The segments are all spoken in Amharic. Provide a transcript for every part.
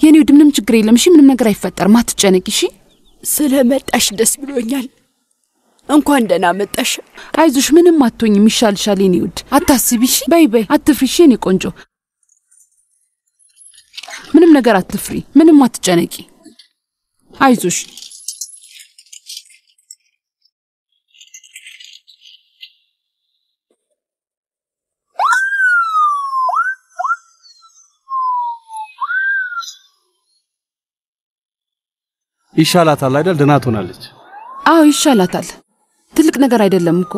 የኔ ውድ ምንም ችግር የለም እሺ ምንም ነገር አይፈጠርም አትጨነቂ እሺ ስለመጣሽ ደስ ብሎኛል እንኳን ደህና መጣሽ አይዞሽ ምንም አትሆኝም ይሻልሻል የኔ ውድ አታስቢ እሺ በይ አትፍሪ እሺ የኔ ቆንጆ ምንም ነገር አትፍሪ ምንም አትጨነቂ አይዞሽ ይሻላታል አይደል ደህና ትሆናለች አዎ ይሻላታል ትልቅ ነገር አይደለም እኮ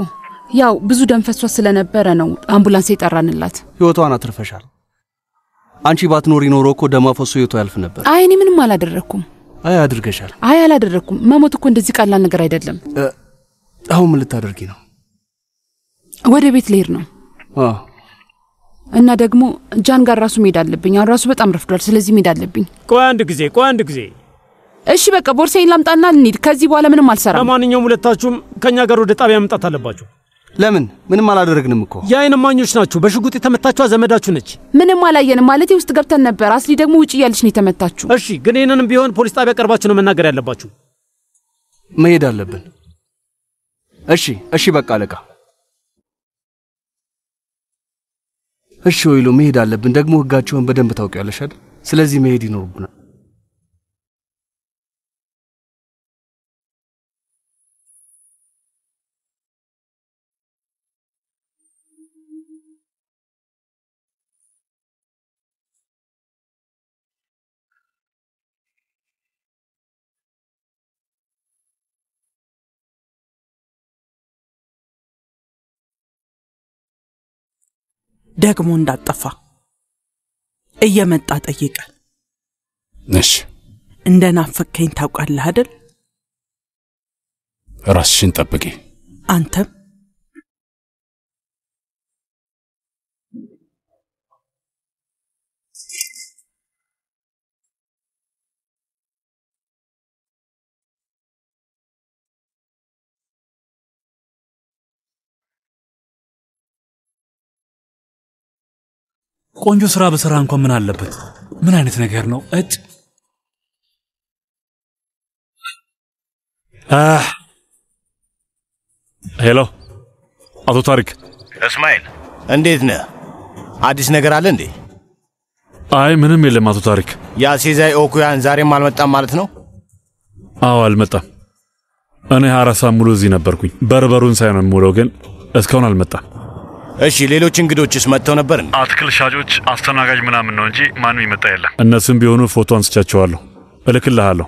ያው ብዙ ደም ፈሷ ስለነበረ ነው አምቡላንስ የጠራንላት ህይወቷን አትርፈሻል አንቺ ባትኖሪ ኖሮ እኮ ደም ፈሶ ህይወቷ ያልፍ ነበር አይ እኔ ምንም አላደረኩም አይ አድርገሻል አይ አላደረኩም መሞት እኮ እንደዚህ ቀላል ነገር አይደለም አሁን ምን ልታደርጊ ነው ወደ ቤት ልሄድ ነው እና ደግሞ ጃን ጋር ራሱ መሄድ አለብኝ አሁን ራሱ በጣም ረፍዷል ስለዚህ መሄድ አለብኝ ቆይ አንድ ጊዜ እሺ በቃ ቦርሳዬን ላምጣና እንሂድ ከዚህ በኋላ ምንም አልሰራም ለማንኛውም ሁለታችሁም ከኛ ጋር ወደ ጣቢያ መምጣት አለባችሁ ለምን ምንም አላደረግንም እኮ የአይን እማኞች ናችሁ በሽጉጥ የተመታችሁ ዘመዳችሁ ነች ምንም አላየንም ማለት ውስጥ ገብተን ነበር አስሊ ደግሞ ውጪ ያለሽ ነው የተመታችሁ እሺ ግን ይሄንንም ቢሆን ፖሊስ ጣቢያ ቀርባችሁ ነው መናገር ያለባችሁ መሄድ አለብን እሺ በቃ አለቃ እሺ ወይሎ መሄድ አለብን ደግሞ ህጋቸውን በደንብ ታውቂያለሽ አይደል ስለዚህ መሄድ ይኖርብናል ደግሞ እንዳጠፋ እየመጣ ጠይቃል እሺ እንደናፈከኝ ታውቃለህ አይደል ራስሽን ጠብቂ አንተም ቆንጆ ስራ በሰራ እንኳን ምን አለበት ምን አይነት ነገር ነው እጭ ሄሎ አቶ ታሪክ እስማኤል እንዴት ነህ አዲስ ነገር አለ እንዴ አይ ምንም የለም አቶ ታሪክ ያ ሲዛይ ኦኩያን ዛሬም አልመጣም ማለት ነው አዎ አልመጣም እኔ ሐራሳ ሙሉ እዚህ ነበርኩኝ በርበሩን ሳይሆን ሙሉ ግን እስካሁን አልመጣም እሺ ሌሎች እንግዶችስ መጥተው ነበር እንዴ አትክል ሻጮች አስተናጋጅ ምናምን ነው እንጂ ማንም ይመጣ የለም እነሱም ቢሆኑ ፎቶ አንስቻቸዋለሁ እልክልሃለሁ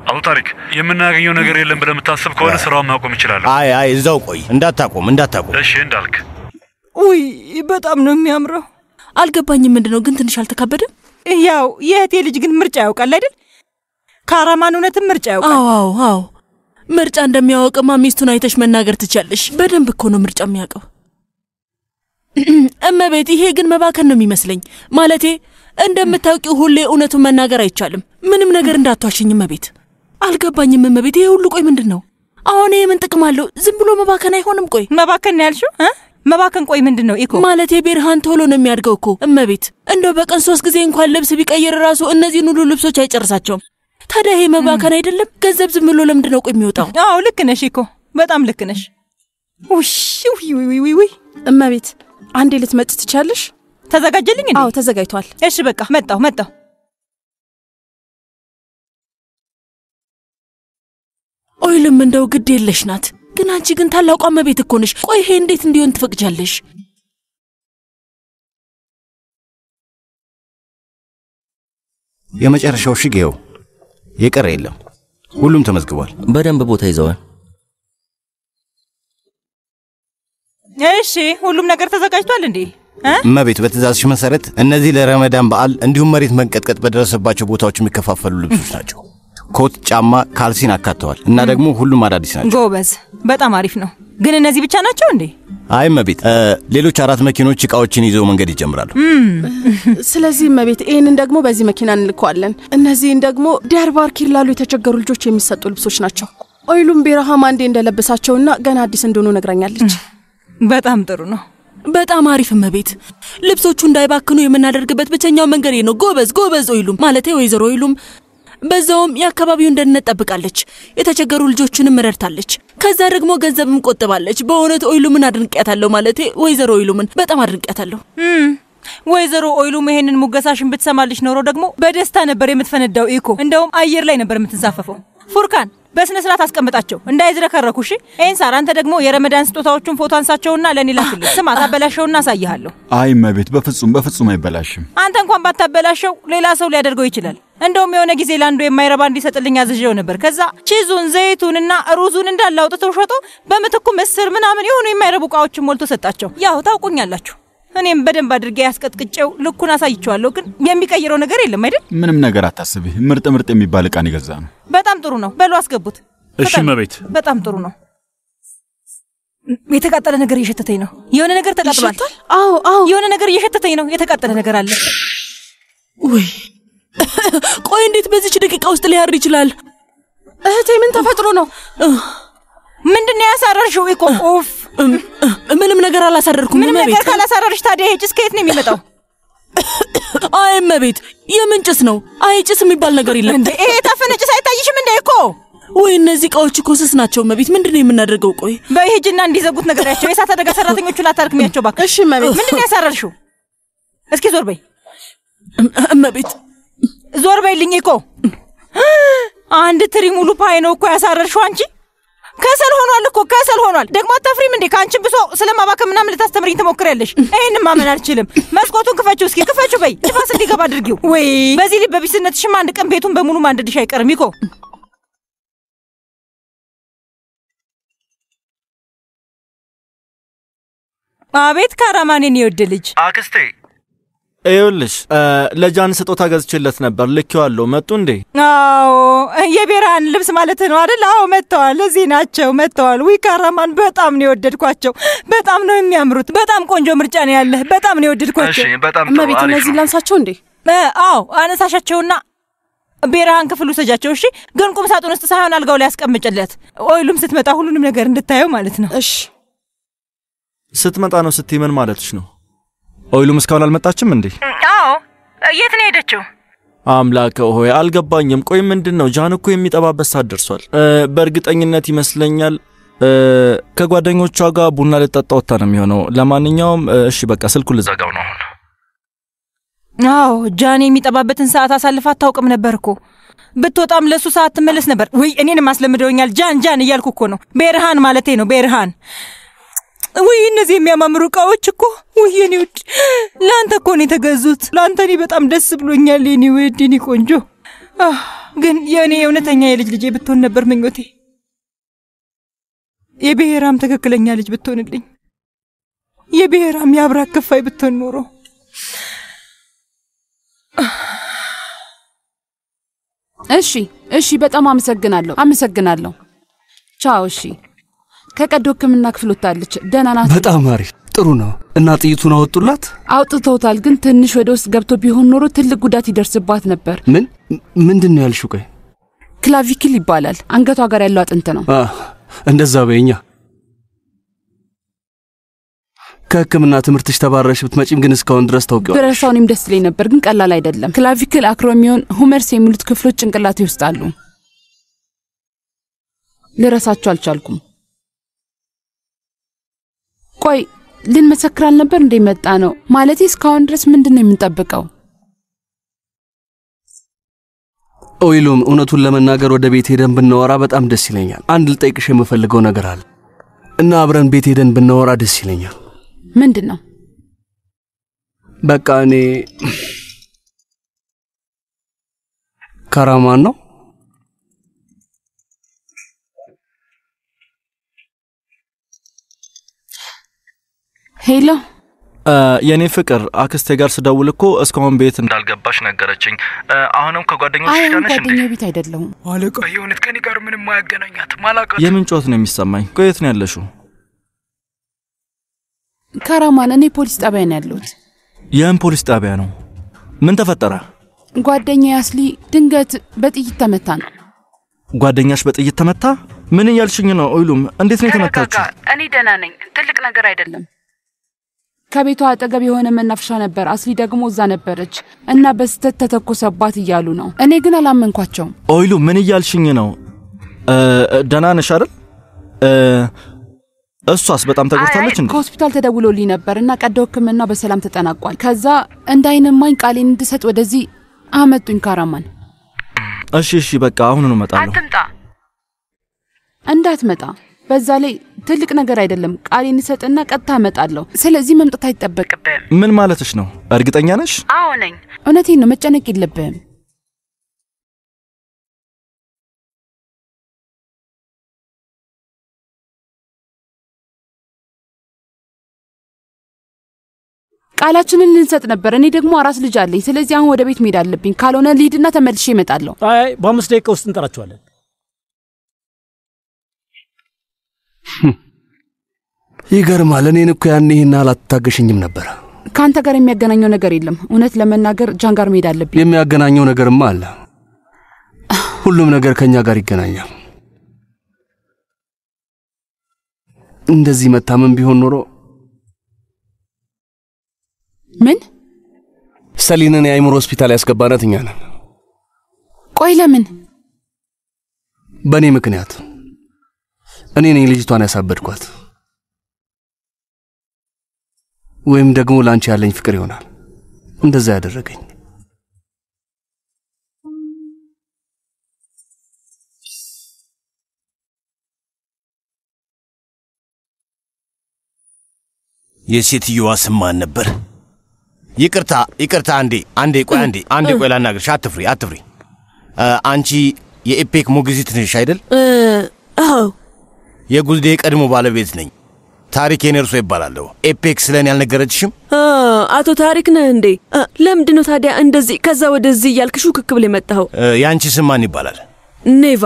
አቶ ታሪክ የምናገኘው ነገር የለም ብለህ የምታስብ ከሆነ ስራውን ማቆም ይችላል አይ እዛው ቆይ እንዳታቆም እሺ እንዳልክ ውይ በጣም ነው የሚያምረው አልገባኝም ምንድነው ግን ትንሽ አልተካበደም ያው የእቴ ልጅ ግን ምርጫ ያውቃል አይደል ካራማን እውነትም ምርጫ ያውቃል አዎ ምርጫ እንደሚያውቅማ ሚስቱን አይተሽ መናገር ትቻለሽ በደንብ እኮ ነው ምርጫ የሚያውቀው እመቤት ይሄ ግን መባከን ነው የሚመስለኝ ማለቴ እንደምታውቂው ሁሌ እውነቱን መናገር አይቻልም ምንም ነገር እንዳትዋሽኝ እመቤት አልገባኝም እመቤት ይሄ ሁሉ ቆይ ምንድነው አሁን ይሄ ምን ጥቅም አለው ዝም ብሎ መባከን አይሆንም ቆይ መባከን ያልሽው መባከን ቆይ ምንድነው ኢኮ ማለቴ ቤርሃን ቶሎ ነው የሚያድገው እኮ እመቤት እንደው በቀን 3 ጊዜ እንኳን ልብስ ቢቀየር ራሱ እነዚህን ሁሉ ልብሶች አይጨርሳቸውም ታዲያ ይሄ መባከን አይደለም ገንዘብ ዝም ብሎ ለምንድነው ቆይ የሚወጣው አዎ ልክ ነሽ ኢኮ በጣም ልክ ነሽ ውይ እመቤት አንዴ ልትመጭ ትቻለሽ ተዘጋጀልኝ እንዴ አዎ ተዘጋጅቷል እሺ በቃ መጣሁ ኦይልም እንደው ግድ የለሽ ናት ግን አንቺ ግን ታላቋ እመቤት እኮ ነሽ ቆይ ይሄ እንዴት እንዲሆን ትፈቅጃለሽ የመጨረሻው ሽጌው የቀረ የለም ሁሉም ተመዝግቧል በደንብ ቦታ ይዘዋል እሺ ሁሉም ነገር ተዘጋጅቷል እንዴ እመቤት በትዕዛዝሽ መሰረት እነዚህ ለረመዳን በዓል እንዲሁም መሬት መንቀጥቀጥ በደረሰባቸው ቦታዎች የሚከፋፈሉ ልብሶች ናቸው ኮት ጫማ ካልሲን አካተዋል እና ደግሞ ሁሉም አዳዲስ ናቸው ጎበዝ በጣም አሪፍ ነው ግን እነዚህ ብቻ ናቸው እንዴ አይ እመቤት ሌሎች 4 መኪኖች ዕቃዎችን ይዘው መንገድ ይጀምራሉ ስለዚህ እመቤት ይሄንን ደግሞ በዚህ መኪና እንልከዋለን እነዚህን ደግሞ ዲያርባር ኪርላሉ የተቸገሩ ልጆች የሚሰጡ ልብሶች ናቸው ኦይሉም ቤራሃም አንዴ እንደለበሳቸውና ገና አዲስ እንደሆኑ ነግራኛለች በጣም ጥሩ ነው በጣም አሪፍ እመቤት። ልብሶቹ እንዳይባክኑ የምናደርግበት ብቸኛው መንገድ ነው። ጎበዝ ኦይሉም ማለቴ ወይዘሮ ኦይሉም በዛውም የአካባቢውን ደህንነት ጠብቃለች። የተቸገሩ ልጆችንም ረድታለች። ከዛ ደግሞ ገንዘብም ቆጥባለች። በእውነት ኦይሉምን አድንቄያታለሁ። ማለቴ ወይዘሮ ኦይሉምን በጣም አድንቄያታለሁ። ወይዘሮ ኦይሉም ይሄንን ሙገሳሽን ብትሰማልሽ ኖሮ ደግሞ በደስታ ነበር የምትፈነዳው። እንደውም አየር ላይ ነበር የምትንሳፈፈው። ፉርካን በስነ ስርዓት አስቀምጣቸው እንዳይዝረከረኩ እሺ። ኤንሳር አንተ ደግሞ የረመዳን ስጦታዎቹን ፎቶ አንሳቸውና ለኔ ላክልኝ። ስማ ታበላሸውና አሳይሃለሁ። አይ እመቤት በፍጹም አይበላሽም። አንተ እንኳን ባታበላሸው ሌላ ሰው ሊያደርገው ይችላል። እንደውም የሆነ ጊዜ ላንዱ የማይረባ እንዲሰጥልኝ አዝዤው ነበር። ከዛ ቺዙን ዘይቱንና ሩዙን እንዳላውጥተው ሸጦ በምትኩ ምስር ምናምን የሆኑ የማይረቡ ዕቃዎችን ሞልቶ ሰጣቸው። ያው ታውቁኛላችሁ። እኔም በደንብ አድርጌ ያስቀጥቅጬው ልኩን አሳይቼዋለሁ። ግን የሚቀይረው ነገር የለም አይደል? ምንም ነገር አታስቢ። ምርጥ የሚባል ዕቃን ይገዛ ነው። በጣም ጥሩ ነው። በሉ አስገቡት። እሺ እመቤት። በጣም ጥሩ ነው። የተቃጠለ ነገር እየሸተተኝ ነው። የሆነ ነገር ተቃጥሏል። አዎ የሆነ ነገር እየሸተተኝ ነው። የተቃጠለ ነገር አለ። ወይ ቆይ እንዴት በዚች ደቂቃ ውስጥ ሊያር ይችላል? እህቴ ምን ተፈጥሮ ነው? ምንድነው ያሳረርሽው? ኡፍ ምንም ነገር አላሳረርኩም። ምንም ነገር ካላሳረርሽ ታዲያ ይሄ ጭስ ከየት ነው የሚመጣው? አይ እመቤት የምን ጭስ ነው? አይ ጭስ የሚባል ነገር የለም። እንዴ ይሄ ታፈነ ጭስ አይታይሽም እንዴ? ወይ እነዚህ ዕቃዎች እኮ ስስ ናቸው እመቤት። ምንድነው የምናደርገው? ቆይ በይሄጅና እንዲዘጉት ነገራቸው። የእሳት አደጋ ሰራተኞቹ ላታርክሚያቸው ባክሽ። እሺ እመቤት። ምንድነው ያሳረርሽው? እስኪ ዞር በይ እመቤት። ዞር በይልኝ። አንድ ትሪ ሙሉ ፓይ ነው እኮ ያሳረርሽው አንቺ። ከሰል ሆኗል። ደግሞ አታፍሪም እንዴ? ካንቺ ብሶ ስለማባከም ምናምን ልታስተምሪኝ ትሞክሪያለሽ። ይሄን ማመን አልችልም። መስኮቱን ክፈችው እስኪ ክፈችው በይ። ንፋስ እንዲገባ አድርጊው። ወይ በዚህ ልብ በቢስነትሽማ አንድ ቀን ቤቱን በሙሉ ማንደድሽ አይቀርም ይኮ። አቤት ካራማኔን ይወድ ልጅ አክስቴ ይኸውልሽ ለጃን ስጦታ ገዝቼለት ነበር። ልኬዋለሁ። መጡ እንዴ? አዎ የቤራን ልብስ ማለት ነው አይደል? አዎ መጥተዋል። እዚህ ናቸው መጥተዋል። ወይ ካራማን በጣም ነው የወደድኳቸው። በጣም ነው የሚያምሩት። በጣም ቆንጆ ምርጫ ነው ያለህ። በጣም ነው የወደድኳቸው። እሺ በጣም ጥሩ። እመቤት እነዚህ ላንሳቸው እንዴ? አዎ አነሳሻቸውና ቤራን ክፍሉ ሰጃቸው። እሺ ግን ቁም ሳጥን ውስጥ ሳይሆን አልጋው ላይ ያስቀምጭለት። ኦይሉም ስትመጣ ሁሉንም ነገር እንድታየው ማለት ነው። እሺ ስትመጣ ነው ስትይ ምን ማለትሽ ነው? ኦይሉም እስካሁን አልመጣችም እንዴ? አዎ የት ነው ሄደችው? አምላክ ሆይ አልገባኝም። ቆይ ምንድነው? ጃን እኮ የሚጠባበት ሰዓት ደርሷል። በእርግጠኝነት ይመስለኛል ከጓደኞቿ ጋር ቡና ልጠጣ ወጣ ነው የሚሆነው። ለማንኛውም እሺ በቃ ስልኩን ልዘጋው ነው አሁን። አዎ ጃን የሚጠባበትን ሰዓት አሳልፋ አታውቅም ነበር እኮ። ብትወጣም ለሱ ሰዓት ትመለስ ነበር። ወይ እኔንም አስለምደውኛል። ጃን እያልኩ እኮ ነው። ቤርሃን ማለቴ ነው ቤርሃን። ወይ እነዚህ የሚያማምሩ ዕቃዎች እኮ ወይ የኔ ውድ ላንተ እኮ ነው የተገዙት። ላንተ እኔ በጣም ደስ ብሎኛል የኔ ውድ የኔ ቆንጆ። ግን የኔ እውነተኛ የልጅ ልጄ ብትሆን ነበር ምኞቴ። የብሔራም ትክክለኛ ልጅ ብትሆንልኝ፣ የብሔራም ያብራክ ክፋይ ብትሆን ኖሮ። እሺ በጣም አመሰግናለሁ። ቻው። እሺ ከቀዶ ሕክምና ክፍል ወጣለች። ደህና ናት። በጣም አሪፍ ጥሩ ነው። እና ጥይቱን አወጡላት? አውጥተውታል። ግን ትንሽ ወደ ውስጥ ገብቶ ቢሆን ኖሮ ትልቅ ጉዳት ይደርስባት ነበር። ምንድነው ያልሽው? ቆይ ክላቪክል ይባላል። አንገቷ ጋር ያለው አጥንት ነው። እንደዛ በእኛ ከሕክምና ትምህርትሽ ተባረሽ ብትመጪም ግን እስካሁን ድረስ ታውቂዋለሽ። ብረሳውንም ደስ ይለኝ ነበር ግን ቀላል አይደለም። ክላቪክል፣ አክሮሚዮን፣ ሁመርስ የሚሉት ክፍሎች ጭንቅላቴ ውስጥ አሉ። ልረሳቸው አልቻልኩም። ቆይ ልንመሰክር አልነበር እንደ መጣ ነው? ማለቴ እስካሁን ድረስ ምንድነው የምንጠብቀው? ኦይሉም እውነቱን ለመናገር ወደ ቤት ሄደን ብናወራ በጣም ደስ ይለኛል። አንድ ልጠይቅሽ የምፈልገው ነገር አለ እና አብረን ቤት ሄደን ብናወራ ደስ ይለኛል። ምንድነው? በቃ እኔ ካራማን ነው ሄሎ የኔ ፍቅር አክስቴ ጋር ስደውል እኮ እስካሁን ቤት እንዳልገባሽ ነገረችኝ። አሁንም ከጓደኞችሽ ጋር ነሽ እንዴ? ጓደኛዬ ቤት አይደለሁም። አለቃ የሆነት ከኔ ጋር ምንም ማያገናኛት ማላቀት። የምን ጮት ነው የሚሰማኝ? ቆይ የት ነው ያለሽው? ካራማን እኔ ፖሊስ ጣቢያ ነው ያለሁት። የምን ፖሊስ ጣቢያ ነው? ምን ተፈጠረ? ጓደኛዬ አስሊ ድንገት በጥይት ተመታ ነው። ጓደኛሽ በጥይት ተመታ? ምን እያልሽኝ ነው? ኦይሉም እንዴት ነው የተመታችው? እኔ ደህና ነኝ። ትልቅ ነገር አይደለም። ከቤቷ አጠገብ የሆነ መናፈሻ ነበር። አስሊ ደግሞ እዛ ነበረች እና በስተት ተተኮሰባት እያሉ ነው። እኔ ግን አላመንኳቸውም። ኦይሉ ምን እያልሽኝ ነው? ደህና ነሽ አይደል? እሷስ በጣም ተጎድታለች እንዴ? ከሆስፒታል ተደውሎልኝ ነበርና ቀዶ ሕክምና በሰላም ተጠናቋል። ከዛ እንዳይነማኝ ቃሌን እንድሰጥ ወደዚህ አመጡኝ ካራማን። እሺ በቃ አሁን ነው እመጣለሁ። አትምጣ። እንዳትመጣ። በዛ ላይ ትልቅ ነገር አይደለም። ቃሌን እንሰጥና ቀጥታ እመጣለሁ። ስለዚህ መምጣት አይጠበቅብህም። ምን ማለትሽ ነው? እርግጠኛ ነሽ? አዎ ነኝ። እውነቴን ነው። መጨነቅ የለብህም። ቃላችንን ልንሰጥ ነበር። እኔ ደግሞ አራስ ልጅ አለኝ። ስለዚህ አሁን ወደ ቤት መሄድ አለብኝ። ካልሆነ ልሂድና ተመልሼ እመጣለሁ። አይ በ5 ደቂቃ ውስጥ እንጠራቸዋለን። ይገርማል። እኔን እኮ ያኔ ይህን አላታገሽኝም ነበር። ካንተ ጋር የሚያገናኘው ነገር የለም። እውነት ለመናገር ጃን ጋር መሄድ አለብኝ። የሚያገናኘው ነገርማ አለ። ሁሉም ነገር ከኛ ጋር ይገናኛል። እንደዚህ መታመም ቢሆን ኖሮ ምን ሰሊንን የአይምሮ ሆስፒታል ያስገባናት እኛ ነን። ቆይ ለምን? በእኔ ምክንያት እኔ ነኝ ልጅቷን ያሳበድኳት። ወይም ደግሞ ላንቺ ያለኝ ፍቅር ይሆናል እንደዛ ያደረገኝ። የሴትየዋ ስም ማን ነበር? ይቅርታ አንዴ ቆይ ላናግርሽ። አትፍሪ። አንቺ የኤፔክ ሞግዚት ነሽ አይደል? አዎ። የጉልዴ ቀድሞ ባለቤት ነኝ። ታሪክ የነርሶ ይባላለሁ። ኤፔክ ስለኔ ያልነገረችሽም? አቶ ታሪክ ነህ እንዴ? ለምንድን ነው ታዲያ እንደዚህ ከዛ ወደዚህ እያልክ ሹክክ ብለህ መጣኸው? ያንቺ ስም ማን ይባላል? ኔቫ።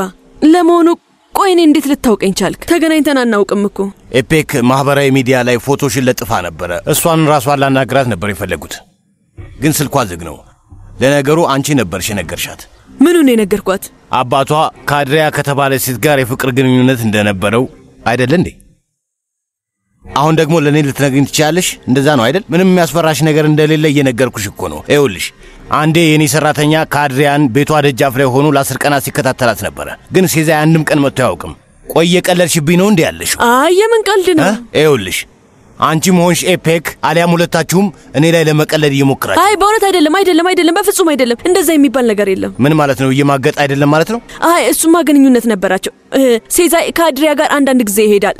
ለመሆኑ ቆይ እኔ እንዴት ልታውቀኝ ቻልክ? ተገናኝተን አናውቅም እኮ። ኤፔክ ማህበራዊ ሚዲያ ላይ ፎቶሽን ለጥፋ ነበረ። እሷን ራሷን ላናግራት ነበር የፈለጉት፣ ግን ስልኳ ዝግ ነው። ለነገሩ አንቺ ነበርሽ የነገርሻት። ምኑን የነገርኳት? አባቷ ከአድሪያ ከተባለ ሴት ጋር የፍቅር ግንኙነት እንደነበረው አይደል እንዴ? አሁን ደግሞ ለኔ ልትነግሪኝ ትችያለሽ? እንደዛ ነው አይደል? ምንም የሚያስፈራሽ ነገር እንደሌለ እየነገርኩሽ እኮ ነው። ይኸውልሽ አንዴ የኔ ሰራተኛ ከአድሪያን ቤቷ ደጃፍ ላይ ሆኖ ለ10 ቀናት ሲከታተላት ነበረ፣ ግን ሴዛ አንድም ቀን መጥቶ አያውቅም። ቆይ የቀለድሽብኝ ነው እንዴ ያለሽ? አይ የምን ቀልድ ነው? ይኸውልሽ አንቺም ሆንሽ ኤፔክ አሊያም ሁለታችሁም እኔ ላይ ለመቀለድ እየሞከራችሁ። አይ በእውነት አይደለም፣ በፍጹም አይደለም። እንደዛ የሚባል ነገር የለም። ምን ማለት ነው? እየማገጥ አይደለም ማለት ነው? አይ እሱማ ግንኙነት ነበራቸው። ሴዛ ከአድሪያ ጋር አንዳንድ ጊዜ ይሄዳል፣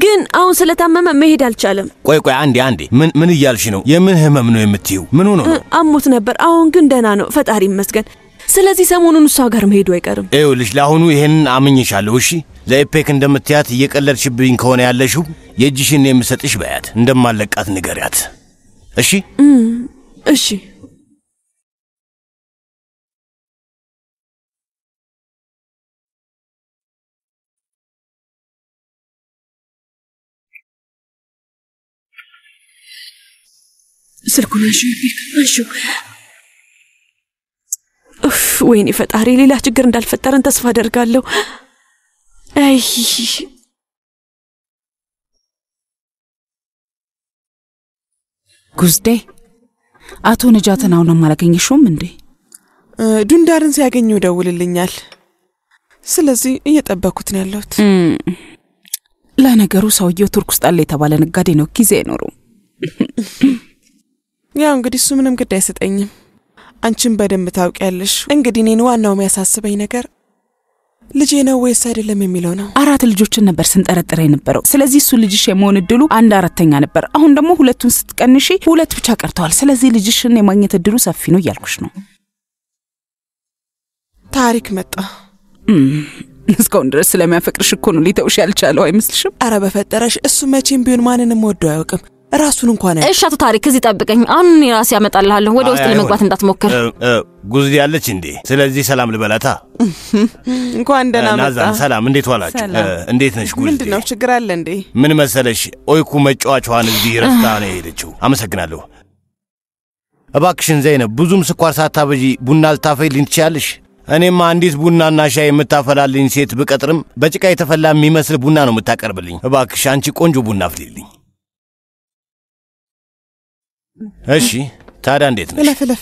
ግን አሁን ስለታመመ መሄድ አልቻለም። ቆይ አንዴ ምን እያልሽ ነው? የምን ህመም ነው የምትይው? ምን ሆኖ ነው? አሞት ነበር፣ አሁን ግን ደህና ነው፣ ፈጣሪ ይመስገን። ስለዚህ ሰሞኑን እሷ ጋር መሄዱ አይቀርም። ይኸውልሽ ለአሁኑ ይሄንን አምኜሻለሁ። እሺ ለኤፔክ እንደምትያት እየቀለድሽብኝ ከሆነ ያለሽው የእጅሽን የምሰጥሽ በያት፣ እንደማለቃት ንገሪያት። እሺ እሺ። ስልኩን አንሺው። ወይኔ ፈጣሪ፣ ሌላ ችግር እንዳልፈጠረን ተስፋ አደርጋለሁ። አይ ጉዝዴ፣ አቶ ነጃትን አሁንም አላገኘሽውም እንዴ? ዱንዳርን ሲያገኘው ደውልልኛል። ስለዚህ እየጠበኩት ነው ያለሁት። ለነገሩ ሰውየው ቱርክ ውስጥ አለ የተባለ ነጋዴ ነው። ጊዜ አይኖረውም። ያው እንግዲህ እሱ ምንም ግድ አይሰጠኝም። አንቺም በደንብ ታውቂያለሽ። እንግዲህ እኔን ዋናው የሚያሳስበኝ ነገር ልጄ ነው ወይስ አይደለም የሚለው ነው። 4 ልጆችን ነበር ስንጠረጥር የነበረው። ስለዚህ እሱ ልጅሽ የመሆን እድሉ 1/4 ነበር። አሁን ደግሞ 2ቱን ስትቀንሺ 2 ብቻ ቀርተዋል። ስለዚህ ልጅሽን የማግኘት እድሉ ሰፊ ነው እያልኩሽ ነው። ታሪክ መጣ። እስካሁን ድረስ ስለሚያፈቅርሽ እኮ ነው ሊተውሽ ያልቻለው አይመስልሽም? አረ በፈጠረሽ፣ እሱ መቼም ቢሆን ማንንም ወዶ አያውቅም። ራሱን እንኳን እሺ አቶ ታሪክ እዚህ ጠብቀኝ። አሁን ራሴ ያመጣልሃለሁ። ወደ ውስጥ ለመግባት እንዳትሞክር። ጉዝዴ ያለች እንዴ? ስለዚህ ሰላም ልበላታ። እንኳን ደህና መጣ። ናዛን ሰላም፣ እንዴት ዋላችሁ? እንዴት ነሽ ጉዝዴ? ምንድነው ችግር አለ እንዴ? ምን መሰለሽ፣ ኦይኩ መጫወቻዋን እዚህ ረስታ ነው የሄደችው። አመሰግናለሁ። እባክሽን ዘይነብ፣ ብዙም ስኳር ሳታበጂ ቡና ልታፈይልኝ ትችያለሽ? እኔማ አንዲት ቡናና ሻይ የምታፈላልኝ ሴት ብቀጥርም በጭቃ የተፈላ የሚመስል ቡና ነው የምታቀርብልኝ። እባክሽ አንቺ ቆንጆ ቡና አፍሊልኝ። እሺ ታዲያ እንዴት ነሽ? ለፍ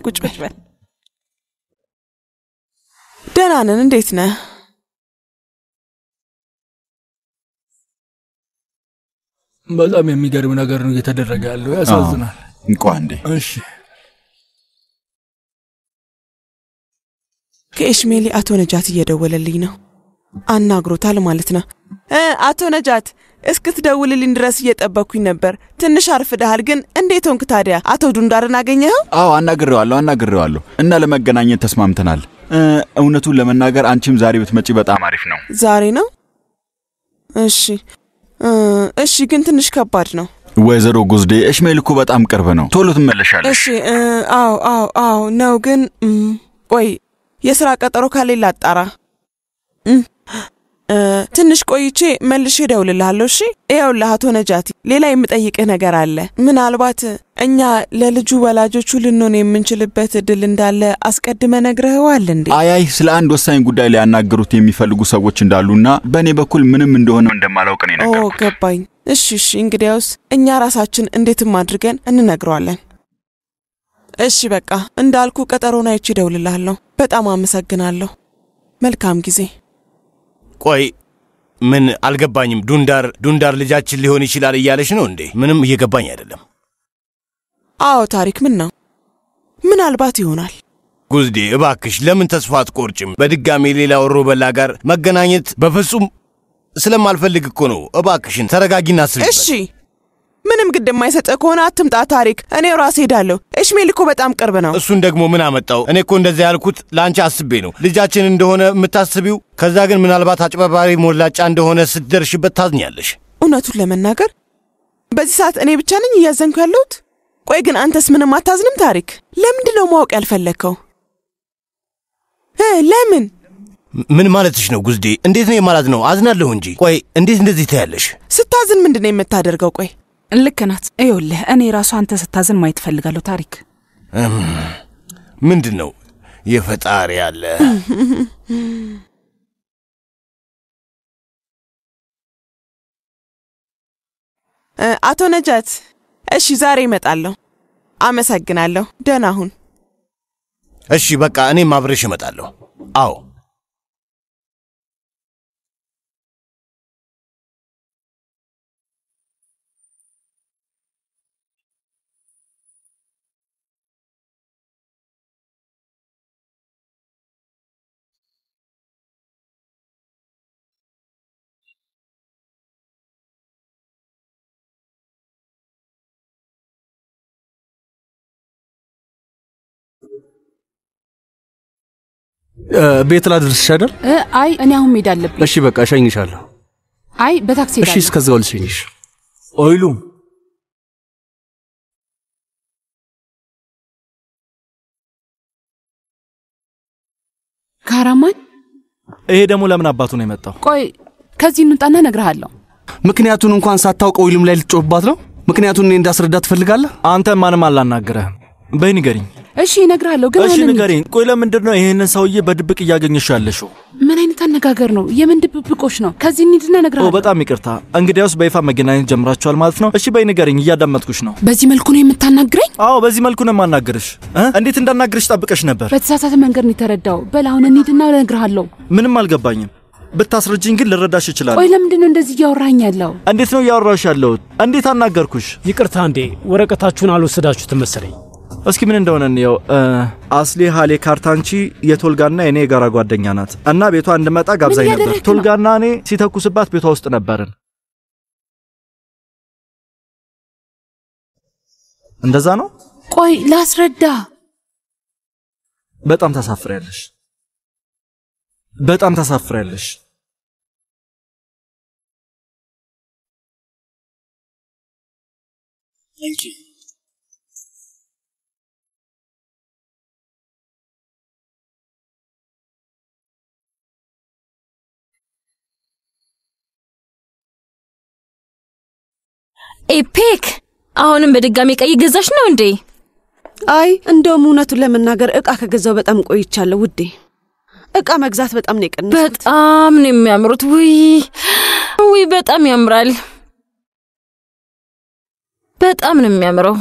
ቁጭ በል ደህና ነን። እንዴት ነህ? በጣም የሚገርም ነገር ነው እየተደረገ ያለው። ያሳዝናል። እንኳን እንዴ እሺ ከኤሽሜሊ አቶ ነጃት እየደወለልኝ ነው። አናግሮታል ማለት ነው። አቶ ነጃት እስክትደውልልኝ ድረስ እየጠበቅኩኝ ነበር። ትንሽ አርፍደሃል፣ ግን እንዴት ሆንክ ታዲያ? አቶ ዱንዳርን አገኘኸው? አዎ አናግሬዋለሁ እና ለመገናኘት ተስማምተናል። እውነቱን ለመናገር አንቺም ዛሬ ብትመጪ በጣም አሪፍ ነው። ዛሬ ነው? እሺ ግን ትንሽ ከባድ ነው። ወይዘሮ ጉዝዴ ኤሽሜል እኮ በጣም ቅርብ ነው። ቶሎ ትመለሻለሽ። እሺ አዎ ነው። ግን ቆይ የሥራ ቀጠሮ ካለኝ ላጣራ። ትንሽ ቆይቼ መልሼ እደውልልሃለሁ። እሺ ይኸውልህ አቶ ነጃቲ፣ ሌላ የምጠይቅህ ነገር አለ። ምናልባት እኛ ለልጁ ወላጆቹ ልንሆን የምንችልበት እድል እንዳለ አስቀድመ ነግረኸዋል እንዴ? አይ ስለ አንድ ወሳኝ ጉዳይ ላይ ያናገሩት የሚፈልጉ ሰዎች እንዳሉና በእኔ በኩል ምንም እንደሆነ እንደማላውቅ ነው የነገርኩት። ገባኝ። እሺ እንግዲያውስ እኛ ራሳችን እንዴትም አድርገን እንነግረዋለን። እሺ በቃ እንዳልኩ ቀጠሮና አይቼ እደውልልሃለሁ። በጣም አመሰግናለሁ። መልካም ጊዜ። ቆይ ምን አልገባኝም። ዱንዳር ልጃችን ሊሆን ይችላል እያለሽ ነው እንዴ? ምንም እየገባኝ አይደለም። አዎ ታሪክ ምን ነው? ምናልባት ይሆናል። ጉዝዴ እባክሽ ለምን ተስፋ አትቆርጭም? በድጋሚ ሌላ ወሮበላ ጋር መገናኘት በፍጹም ስለማልፈልግ እኮ ነው። እባክሽን ተረጋጊና አስቢ። እሺ ምንም ግድ የማይሰጥ ከሆነ አትምጣ ታሪክ፣ እኔው ራሴ ሄዳለሁ። ኤሽሜል እኮ በጣም ቅርብ ነው። እሱን ደግሞ ምን አመጣው? እኔ እኮ እንደዛ ያልኩት ላንቺ አስቤ ነው። ልጃችን እንደሆነ የምታስቢው፣ ከዛ ግን ምናልባት አጭበርባሪ ሞላጫ እንደሆነ ስትደርሽበት ታዝኛለሽ። እውነቱን ለመናገር በዚህ ሰዓት እኔ ብቻ ነኝ እያዘንኩ ያለሁት። ቆይ ግን አንተስ ምንም አታዝንም ታሪክ? ለምንድን ነው ማወቅ ያልፈለግከው? ለምን? ምን ማለትሽ ነው ጉዝዴ? እንዴት ነው የማላት ነው? አዝናለሁ እንጂ። ቆይ እንዴት እንደዚህ ታያለሽ? ስታዝን ምንድነው የምታደርገው? ቆይ ልክ ናት። ይኸውልህ እኔ ራሱ አንተ ስታዝን ማየት ፈልጋለሁ ታሪክ። ምንድነው? የፈጣሪ ያለ አቶ ነጃት፣ እሺ ዛሬ እመጣለሁ። አመሰግናለሁ። ደህና ሁን። እሺ በቃ እኔም አብሬሽ እመጣለሁ። አዎ ቤት ላድርስሽ አይደል? አይ እኔ አሁን መሄድ አለብኝ። እሺ በቃ እሸኝሻለሁ። አይ በታክሲ ሄዳለሁ። እሺ እስከዛው ልሸኝሽ። ኦይሉ ካራማን፣ ይሄ ደግሞ ለምን አባቱ ነው የመጣው? ቆይ ከዚህ እንውጣና እነግርሃለሁ። ምክንያቱን እንኳን ሳታውቀው ኦይሉም ላይ ልትጮህባት ነው? ምክንያቱን እኔ እንዳስረዳ ትፈልጋለህ? አንተ ማንም አላናገረህም። በይ ንገሪኝ። እሺ እነግርሃለሁ፣ ግን እሺ ንገሪኝ። ቆይ ለምንድን ነው ይሄንን ሰውዬ በድብቅ እያገኘሽ ያለሽው? ምን አይነት አነጋገር ነው? የምን ድብብቆሽ ነው? ከዚህ እንሂድና እነግርሃለሁ። በጣም ይቅርታ። እንግዲያውስ በይፋ መገናኘት ጀምራችኋል ማለት ነው? እሺ በይ ንገሪኝ፣ እያዳመጥኩሽ ነው። በዚህ መልኩ ነው የምታናግረኝ? አዎ በዚህ መልኩ ነው የማናገርሽ። እንዴት እንዳናገርሽ ጠብቀሽ ነበር? በተሳሳተ መንገድ ነው የተረዳው። በል አሁን እንሂድና እነግርሃለሁ። ምንም አልገባኝም። ብታስረጅኝ ግን ልረዳሽ እችላለሁ። ቆይ ለምንድን ነው እንደዚህ እያወራኝ ያለው? እንዴት ነው እያወራሽ ያለው? እንዴት አናገርኩሽ? ይቅርታ እንዴ ወረቀታችሁን አልወሰዳችሁትም መሰለኝ። እስኪ ምን እንደሆነ እንየው። አስሊ ሃሌ ካርታንቺ የቶልጋና የኔ የጋራ ጓደኛ ናት እና ቤቷ እንድመጣ ጋብዛኝ ነበር። ቶልጋና እኔ ሲተኩስባት ቤቷ ውስጥ ነበርን። እንደዛ ነው? ቆይ ላስረዳ። በጣም ታሳፍሪያለሽ። በጣም ታሳፍሪያለሽ። ኤፒክ አሁንም በድጋሚ ቀይ ገዛሽ ነው እንዴ? አይ እንደውም እውነቱን ለመናገር እቃ ከገዛው በጣም ቆይቻለሁ ውዴ። እቃ መግዛት በጣም ነው የቀነሰው። በጣም ነው የሚያምሩት። ውይ በጣም ያምራል። በጣም ነው የሚያምረው።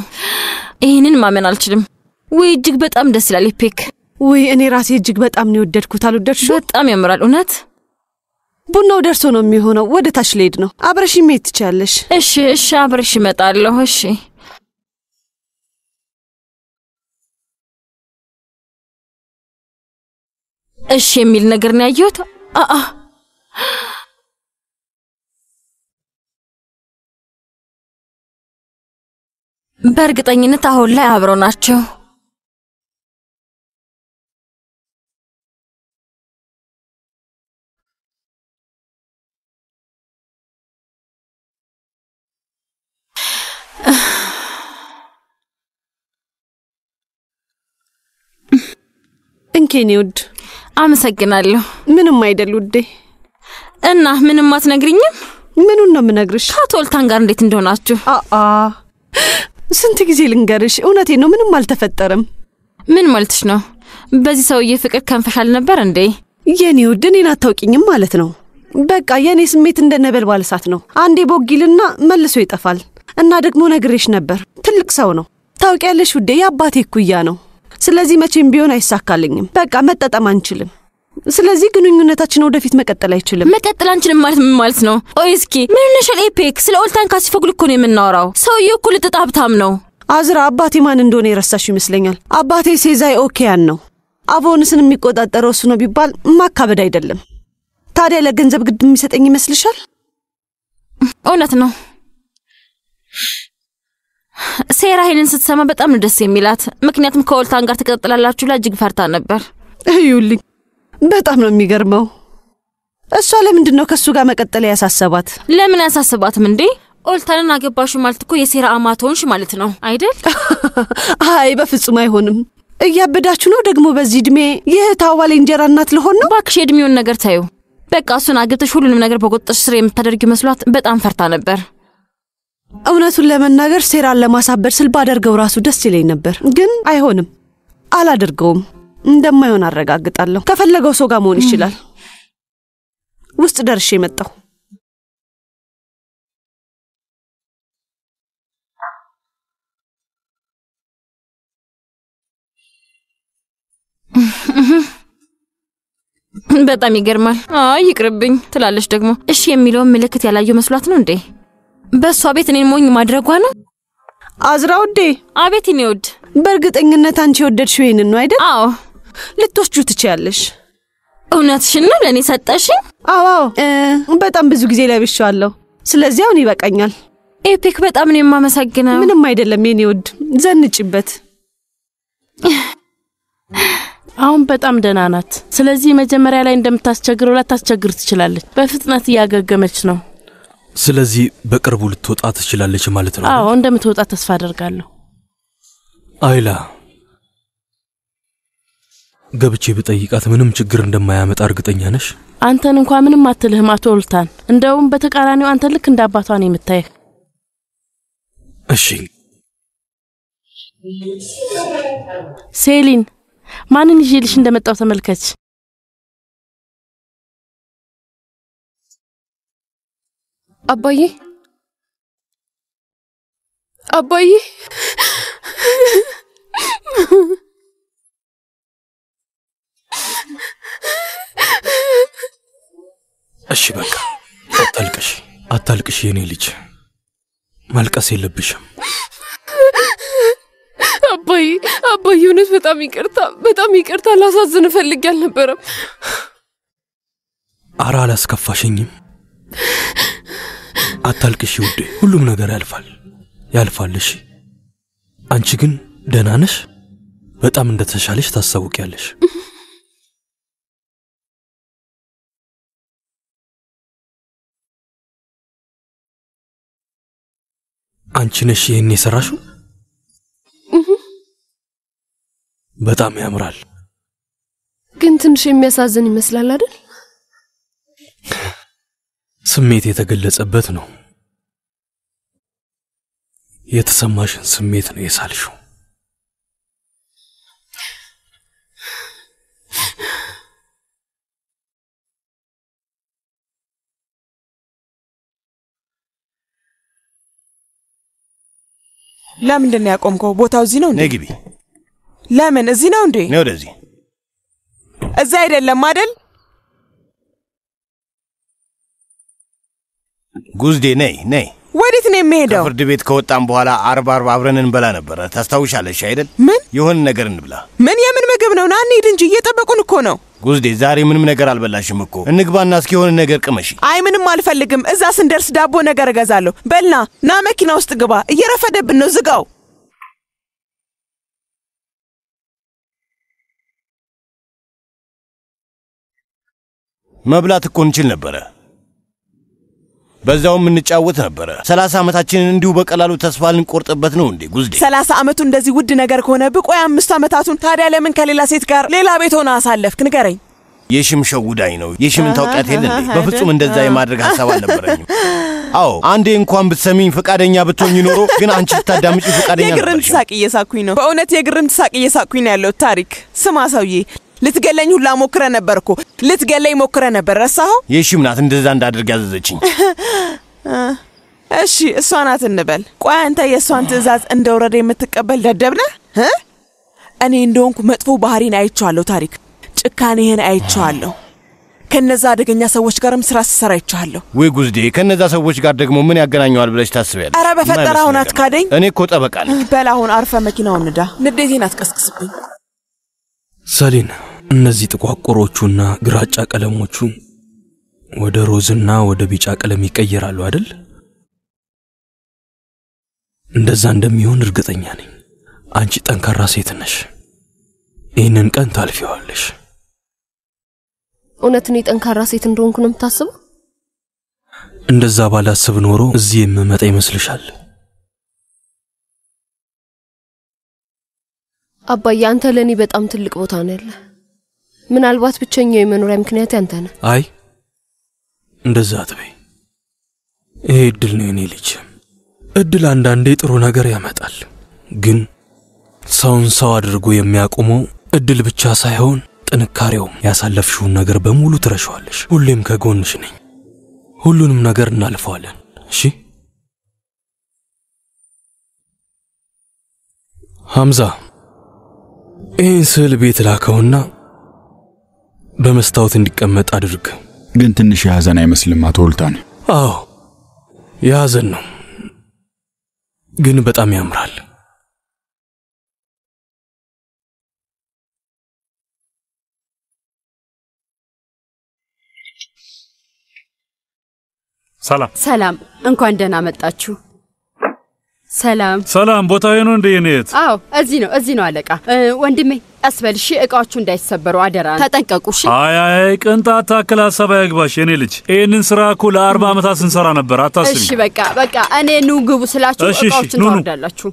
ይህንን ማመን አልችልም። ወይ እጅግ በጣም ደስ ይላል ኢፔክ። ወይ እኔ ራሴ እጅግ በጣም ነው የወደድኩት። አልወደድሽው? በጣም ያምራል እውነት። ቡናው ደርሶ ነው የሚሆነው። ወደ ታች ልሄድ ነው። አብረሽ መሄድ ትችያለሽ። እሺ አብረሽ እመጣለሁ። እሺ የሚል ነገር ነው ያየሁት። በእርግጠኝነት አሁን ላይ አብረው ናቸው። እንኬኔ ውድ አመሰግናለሁ። ምንም አይደል ውዴ። እና ምንም አትነግሪኝም? ምኑን ነው የምነግርሽ? ከቶልታን ጋር እንዴት እንደሆናችሁ? ስንት ጊዜ ልንገርሽ? እውነቴን ነው፣ ምንም አልተፈጠረም። ምን ማለትሽ ነው? በዚህ ሰውዬ ፍቅር ከንፈሻል ነበር እንዴ? የኔ ውድ እኔን አታውቂኝም ማለት ነው። በቃ የኔ ስሜት እንደ ነበልባል እሳት ነው። አንዴ ቦጊልና መልሶ ይጠፋል። እና ደግሞ ነግሬሽ ነበር፣ ትልቅ ሰው ነው። ታውቂያለሽ ውዴ፣ የአባቴ እኩያ ነው። ስለዚህ መቼም ቢሆን አይሳካልኝም። በቃ መጠጠም አንችልም። ስለዚህ ግንኙነታችን ወደፊት መቀጠል አይችልም። መቀጠል አንችልም ማለት ምን ማለት ነው? እስኪ ምን ነሻል ኢፔክ? ስለ ኦልታን ካሲፎግሉ እኮ ነው የምናወራው። ሰውዬው እኮ ልጥጥ ሀብታም ነው። አዝራ፣ አባቴ ማን እንደሆነ የረሳሽ ይመስለኛል። አባቴ ሴዛይ ኦኬያን ነው። አቮንስን የሚቆጣጠረው እሱ ነው ቢባል ማካበድ አይደለም። ታዲያ ለገንዘብ ግድ የሚሰጠኝ ይመስልሻል? እውነት ነው። ሴራ ይሄንን ስትሰማ በጣም ነው ደስ የሚላት። ምክንያቱም ከኦልታን ጋር ተቀጥላላችሁ ላይ እጅግ ፈርታ ነበር። እዩልኝ፣ በጣም ነው የሚገርመው። እሷ ለምንድን ነው ከሱ ጋር መቀጠል ያሳሰባት? ለምን ያሳስባትም እንዴ? ኦልታንን አገባሽ ማለት እኮ የሴራ አማት ሆንሽ ማለት ነው አይደል? አይ በፍጹም አይሆንም። እያበዳችሁ ነው ደግሞ በዚህ እድሜ። የእህታዋ እንጀራ እናት ልሆን ነው? እባክሽ የእድሜውን ነገር ታዩ። በቃ እሱን አግብተሽ ሁሉንም ነገር በቁጥጥር ስር የምታደርጊ መስሏት በጣም ፈርታ ነበር። እውነቱን ለመናገር ሴራን ለማሳበድ ስል ባደርገው ራሱ ደስ ይለኝ ነበር፣ ግን አይሆንም። አላደርገውም። እንደማይሆን አረጋግጣለሁ። ከፈለገው ሰው ጋር መሆን ይችላል። ውስጥ ደርሼ መጣሁ። በጣም ይገርማል። ይቅርብኝ ትላለች ደግሞ። እሺ የሚለውን ምልክት ያላየው መስሏት ነው እንዴ? በሷ ቤት እኔን ሞኝ ማድረጓ ነው። አዝራ ውዴ። አቤት እኔ ውድ። በእርግጠኝነት አንቺ ወደድሽው ይሄንን ነው አይደል? አዎ። ልትወስጁ ትችያለሽ። እውነትሽን ነው? ለእኔ ሰጠሽኝ? አዎ፣ በጣም ብዙ ጊዜ ለብሼዋለሁ። ስለዚህ አሁን ይበቃኛል። ኤፒክ፣ በጣም ነው የማመሰግነው። ምንም አይደለም የኔ ውድ፣ ዘንጭበት። አሁን በጣም ደህና ናት። ስለዚህ መጀመሪያ ላይ እንደምታስቸግረው ላታስቸግር ትችላለች። በፍጥነት እያገገመች ነው። ስለዚህ በቅርቡ ልትወጣ ትችላለች ማለት ነው? አዎ፣ እንደምትወጣ ተስፋ አደርጋለሁ። አይላ፣ ገብቼ ብጠይቃት ምንም ችግር እንደማያመጣ እርግጠኛ ነሽ? አንተን እንኳን ምንም አትልህም አቶ ኦልታን። እንደውም በተቃራኒው አንተ ልክ እንደ አባቷ ነው የምታየህ። እሺ ሴሊን፣ ማንን ይዤልሽ እንደመጣው ተመልከች። አባዬ አባዬ፣ እሺ በቃ አታልቅሽ የኔ ልጅ፣ ማልቀስ የለብሽም። አባዬ እውነት በጣም ይቅርታ። ላሳዝን ፈልጌ አልነበረም። ኧረ አላስከፋሽኝም። አታልቅሽ ውዴ፣ ሁሉም ነገር ያልፋል። እሺ አንቺ ግን ደህና ነሽ? በጣም እንደተሻለሽ ታሳውቂያለሽ። አንቺ ነሽ ይሄን የሰራሽው? በጣም ያምራል። ግን ትንሽ የሚያሳዝን ይመስላል አይደል? ስሜት የተገለጸበት ነው። የተሰማሽን ስሜት ነው የሳልሽው። ለምንድን ያቆምከው? ቦታው እዚህ ነው እንዴ? ነይ ግቢ። ለምን እዚህ ነው እንዴ? ነይ ወደዚህ። እዛ አይደለም አይደል? ጉዝዴ ነይ ነይ። ወዴት ነው የምሄደው? ከፍርድ ቤት ከወጣን በኋላ አርብ አብረን እንበላ ነበር። ታስታውሻለሽ አይደል? ምን የሆነ ነገር እንብላ። ምን የምን ምግብ ነው? ና እንሂድ እንጂ እየጠበቁን እኮ ነው። ጉዝዴ ዛሬ ምንም ነገር አልበላሽም እኮ። እንግባና እስኪ የሆነ ነገር ቅመሺ። አይ ምንም አልፈልግም። እዛ ስንደርስ ዳቦ ነገር እገዛለሁ። በልና ና መኪና ውስጥ ግባ። እየረፈደብን ነው። ዝጋው። መብላት እኮ እንችል ነበረ። በዛውም እንጫወት ነበረ። 30 ዓመታችንን እንዲሁ በቀላሉ ተስፋ ልንቆርጥበት ነው እንዴ ጉዝዴ? 30 ዓመቱ እንደዚህ ውድ ነገር ከሆነ ብቆይ 5 ዓመታቱን ታዲያ ለምን ከሌላ ሴት ጋር ሌላ ቤት ሆነ አሳለፍክ? ንገረኝ። የሽም ሸውዳኝ ነው። የሽምን ታውቂያት የለ እንዴ? በፍጹም እንደዛ የማድረግ ሐሳብ አልነበረኝም። አዎ አንዴ እንኳን ብትሰሚኝ ፈቃደኛ ብትሆኝ ኖሮ፣ ግን አንቺ ልታዳምጪ ፈቃደኛ ነበር። የግርምት ሳቅ እየሳኩኝ ነው። በእውነት የግርምት ሳቅ እየሳኩኝ ነው ያለው። ታሪክ ስማ ሰውዬ፣ ልትገለኝ ሁላ ሞክረ ነበርኮ። ልትገለኝ ሞክረ ነበር። ረሳኸው? የሽም ናት እንደዛ እንዳደርግ ያዘዘችኝ። እሺ እሷ ናት እንበል። ቆይ አንተ የእሷን ትዕዛዝ እንደወረደ የምትቀበል ደደብ ነህ? እኔ እንደሆንኩ መጥፎ ባህሪን አይቼዋለሁ። ታሪክ ጭካኔህን አይቼዋለሁ። ከነዛ አደገኛ ሰዎች ጋርም ስራ ስሰራ አይቼዋለሁ። ወይ ጉዝዴ፣ ከነዛ ሰዎች ጋር ደግሞ ምን ያገናኘዋል ብለሽ ታስቢያለሽ? ኧረ በፈጠረ አሁን አትካደኝ። እኔ እኮ ጠበቃ ነኝ። በል አሁን አርፈ መኪናውን ንዳ። ንዴቴን አትቀስቅስብኝ። ሰሊን፣ እነዚህ ጥቋቁሮቹና ግራጫ ቀለሞቹ ወደ ሮዝና ወደ ቢጫ ቀለም ይቀየራሉ አይደል? እንደዛ እንደሚሆን እርግጠኛ ነኝ። አንቺ ጠንካራ ሴት ነሽ። ይህንን ቀን ታልፊዋለሽ። እውነት እኔ ጠንካራ ሴት እንደሆንኩ ነው የምታስበው? እንደዛ ባላስብ ኖሮ እዚህ የምመጣ ይመስልሻል? አባዬ፣ አንተ ለእኔ በጣም ትልቅ ቦታ ነው ያለ። ምናልባት ብቸኛው የመኖሪያ ምክንያት አንተ ነህ። አይ እንደዛ አትበይ። ይሄ እድል ነው የኔ ልጅ። እድል አንዳንዴ ጥሩ ነገር ያመጣል፣ ግን ሰውን ሰው አድርጎ የሚያቆመው እድል ብቻ ሳይሆን ጥንካሬውም። ያሳለፍሽውን ነገር በሙሉ ትረሻዋለሽ። ሁሌም ከጎንሽ ነኝ። ሁሉንም ነገር እናልፈዋለን። እሺ ሐምዛ፣ ይህን ስዕል ቤት ላከውና በመስታወት እንዲቀመጥ አድርግ። ግን ትንሽ የሐዘን አይመስልም አቶ ወልታን? አዎ የሐዘን ነው፣ ግን በጣም ያምራል። ሰላም ሰላም፣ እንኳን ደህና መጣችሁ። ሰላም ሰላም። ቦታው ነው እንደ የኔት? አዎ እዚህ ነው አለቃ። ወንድሜ አስበል፣ እሺ እቃዎቹ እንዳይሰበሩ አደራ ተጠንቀቁ። እሺ። አይ ቅንጣት ታክል ሐሳብ አይግባሽ የኔ ልጅ። ይሄንን ስራ እኮ ለ40 ዓመታት ስንሰራ ነበር። አታስቢ። እሺ በቃ እኔ ኑ ግቡ ስላችሁ እቃዎችን ታወርዳላችሁ።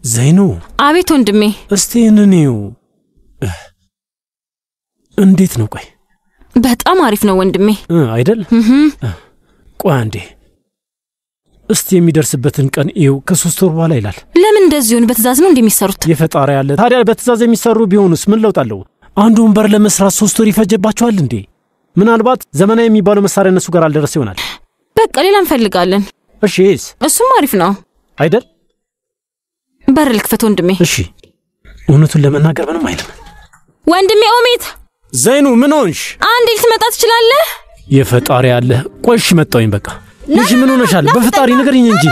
ዘይኑ። አቤት ወንድሜ። እስቲ እንኔው እንዴት ነው? ቆይ በጣም አሪፍ ነው ወንድሜ። አይደል? ቆይ አንዴ እስቲ የሚደርስበትን ቀን ይው ከ3 ወር በኋላ ይላል። ለምን እንደዚህ ሆነ? በትእዛዝ ነው እንደሚሰሩት? የፈጣሪ ያለ ታዲያ በትእዛዝ የሚሰሩ ቢሆኑስ ምን ለውጥ አለው? አንድ ወንበር ለመስራት 3 ወር ይፈጀባቸዋል እንዴ? ምናልባት ዘመናዊ የሚባለው መሳሪያ እነሱ ጋር አልደረሰ ይሆናል። በቃ ሌላ እንፈልጋለን። እሺስ? እሱም አሪፍ ነው አይደል? በር ልክፈት ወንድሜ። እሺ። እውነቱን ለመናገር ምንም አይልም ወንድሜ። ኦሜት። ዘይኑ ምን ሆንሽ? አንዴ ልትመጣ ትችላለህ? የፈጣሪ ያለ ቆይሽ መጣውኝ። በቃ ልጅ ምን ሆነሻል? በፈጣሪ ንገሪኝ እንጂ።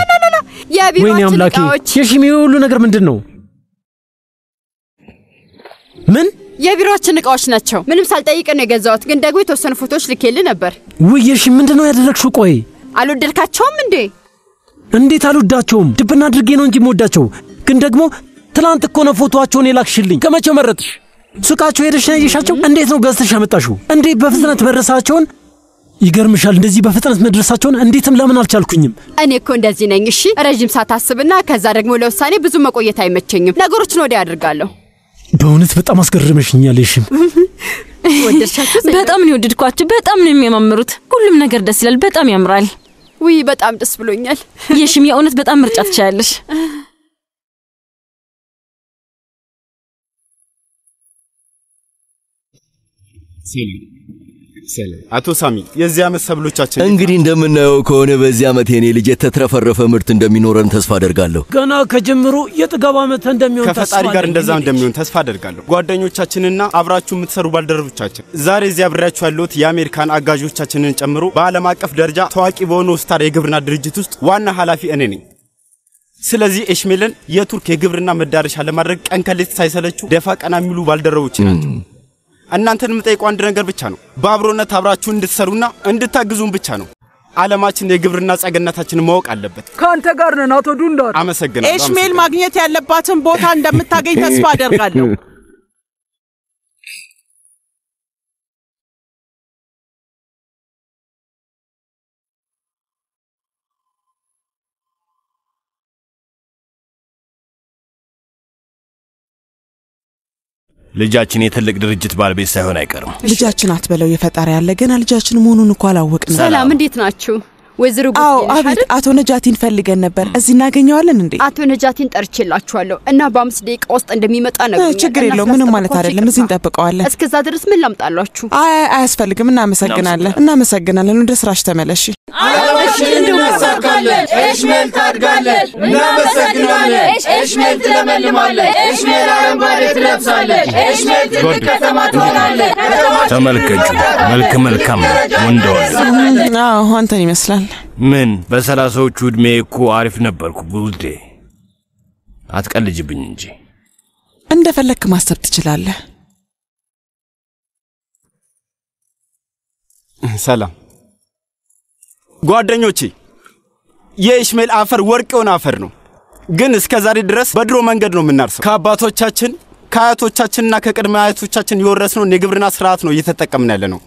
ወይኔ አምላኬ፣ የሺሚ ሁሉ ነገር ምንድነው? ምን? የቢሮአችን እቃዎች ናቸው። ምንም ሳልጠይቅ ነው የገዛሁት፣ ግን ደግሞ የተወሰኑ ፎቶዎች ልኬልህ ነበር። ውይ የሺ ምንድነው ያደረግሽው? ቆይ አልወደድካቸውም እንዴ? እንዴት አልወዳቸውም? ድብና አድርጌ ነው እንጂ የምወዳቸው። ግን ደግሞ ትላንት እኮ ነው ፎቶአቸውን የላክሽልኝ። ከመቼው መረጥሽ? ሱቃቸው ሄደሽ ነው ያየሻቸው? እንዴት ነው ገዝተሽ ያመጣሽው? እንዴት በፍጥነት መድረሳቸውን? ይገርምሻል፣ እንደዚህ በፍጥነት መድረሳቸውን እንዴትም ለምን አልቻልኩኝም? እኔ እኮ እንደዚህ ነኝ። እሺ ረጅም ሰዓት አስብና ከዛ ደግሞ ለውሳኔ ብዙ መቆየት አይመቸኝም። ነገሮችን ወዲያ አድርጋለሁ። በእውነት በጣም አስገርመሽኛል። እሺም ወደድሻቸው? በጣም ነው ወደድኳቸው። በጣም ነው የሚያማምሩት። ሁሉም ነገር ደስ ይላል። በጣም ያምራል። ውይ በጣም ደስ ብሎኛል። የሽም የእውነት በጣም ምርጫ ትችያለሽ። አቶ ሳሚ የዚህ ዓመት ሰብሎቻችን እንግዲህ እንደምናየው ከሆነ በዚህ ዓመት የኔ ልጅ የተትረፈረፈ ምርት እንደሚኖረን ተስፋ አደርጋለሁ። ገና ከጅምሩ የጥጋብ ዓመት እንደሚሆን ከፈጣሪ ጋር እንደዛ እንደሚሆን ተስፋ አደርጋለሁ። ጓደኞቻችንና አብራችሁ የምትሰሩ ባልደረቦቻችን ዛሬ እዚህ አብሬያችሁ ያለሁት የአሜሪካን አጋዦቻችንን ጨምሮ በዓለም አቀፍ ደረጃ ታዋቂ በሆነው ስታር የግብርና ድርጅት ውስጥ ዋና ኃላፊ እኔ ነኝ። ስለዚህ ኤሽሜልን የቱርክ የግብርና መዳረሻ ለማድረግ ቀን ከሌት ሳይሰለቹ ደፋ ቀና የሚሉ ባልደረቦች ናቸው። እናንተን የምጠይቀው አንድ ነገር ብቻ ነው። በአብሮነት አብራችሁ እንድትሰሩና እንድታግዙን ብቻ ነው። ዓለማችን የግብርና ጸገነታችንን ማወቅ አለበት። ካንተ ጋር ነን አቶ ዱንዳር። አመሰግናለሁ። ኤሽሜል ማግኘት ያለባትን ቦታ እንደምታገኝ ተስፋ አደርጋለሁ። ልጃችን የትልቅ ድርጅት ባለቤት ሳይሆን አይቀርም። ልጃችን አትበለው የፈጣሪ ያለ ገና ልጃችን መሆኑን እንኳን አላወቅንም። ሰላም እንዴት ናችሁ? ወይዘሮ አቤት፣ አቶ ነጃቲን ፈልገን ነበር። እዚህ እናገኘዋለን እንዴ? አቶ ነጃቲን ጠርቼላችኋለሁ እና በ5 ደቂቃ ውስጥ እንደሚመጣ ነው። ችግር የለውም፣ ምንም ማለት አይደለም። እዚህ እንጠብቀዋለን። እስከዛ ድረስ ምን ላምጣላችሁ? አያስፈልግም። እናመሰግናለን። ወደ ስራሽ ተመለሽ። ዓለማችን እንመሰካለን። ኤሽሜል ታድጋለች። እናመሰግናለን። ኤሽሜል ትለመልማለች። ኤሽሜል አረንጓዴ ትለብሳለች። ኤሽሜል ትልቅ ከተማ ትሆናለች። ተመልከቱ፣ መልካም ወንዶል። አንተን ይመስላል። ምን በ30ዎቹ ዕድሜ እኮ አሪፍ ነበርኩ ጉልዴ። አትቀልጅብኝ እንጂ እንደፈለክ ማሰብ ትችላለህ። ሰላም ጓደኞቼ፣ የኢሽሜል አፈር ወርቅ የሆነ አፈር ነው። ግን እስከ ዛሬ ድረስ በድሮ መንገድ ነው የምናርሰው። ከአባቶቻችን ከአያቶቻችንና ከቅድመ አያቶቻችን የወረስነውን የግብርና ስርዓት ነው እየተጠቀምን ያለ ነው።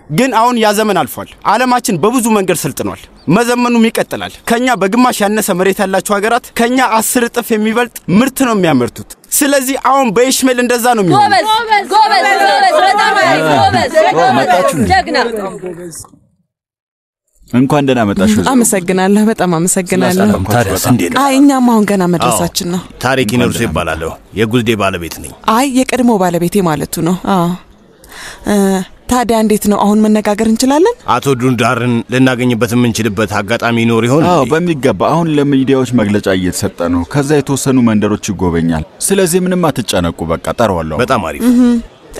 ግን አሁን ያ ዘመን አልፏል። ዓለማችን በብዙ መንገድ ሰልጥኗል። መዘመኑም ይቀጥላል። ከኛ በግማሽ ያነሰ መሬት ያላቸው ሀገራት ከኛ 10 እጥፍ የሚበልጥ ምርት ነው የሚያመርቱት። ስለዚህ አሁን በኢሽሜል እንደዛ ነው የሚሆነው። እንኳን ደህና መጣችሁ። አመሰግናለሁ፣ በጣም አመሰግናለሁ። ታዲያስ እንዴት ነው? እኛም አሁን ገና መድረሳችን ነው። ታሪክ ይነብሱ ይባላለሁ። የጉልዴ ባለቤት ነኝ። የቀድሞ ባለቤቴ ማለቱ ነው። ታዲያ እንዴት ነው አሁን መነጋገር እንችላለን? አቶ ዱንዳርን ልናገኝበት የምንችልበት አጋጣሚ ይኖር ይሆን? በሚገባ። አሁን ለሚዲያዎች መግለጫ እየተሰጠ ነው። ከዛ የተወሰኑ መንደሮች ይጎበኛል። ስለዚህ ምንም አትጨነቁ። በቃ ጠራዋለሁ። በጣም አሪፍ።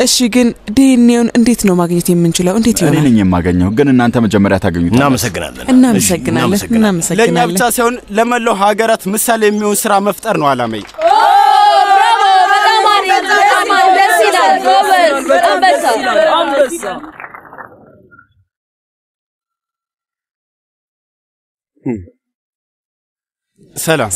እሺ፣ ግን ዲኤንኤውን እንዴት ነው ማግኘት የምንችለው? እንዴት ይሆናል? እኔ ነኝ የማገኘው፣ ግን እናንተ መጀመሪያ ታገኙት። እናመሰግናለን። ለእኛ ብቻ ሳይሆን ለመላው ሀገራት ምሳሌ የሚሆን ስራ መፍጠር ነው ዓላማዬ።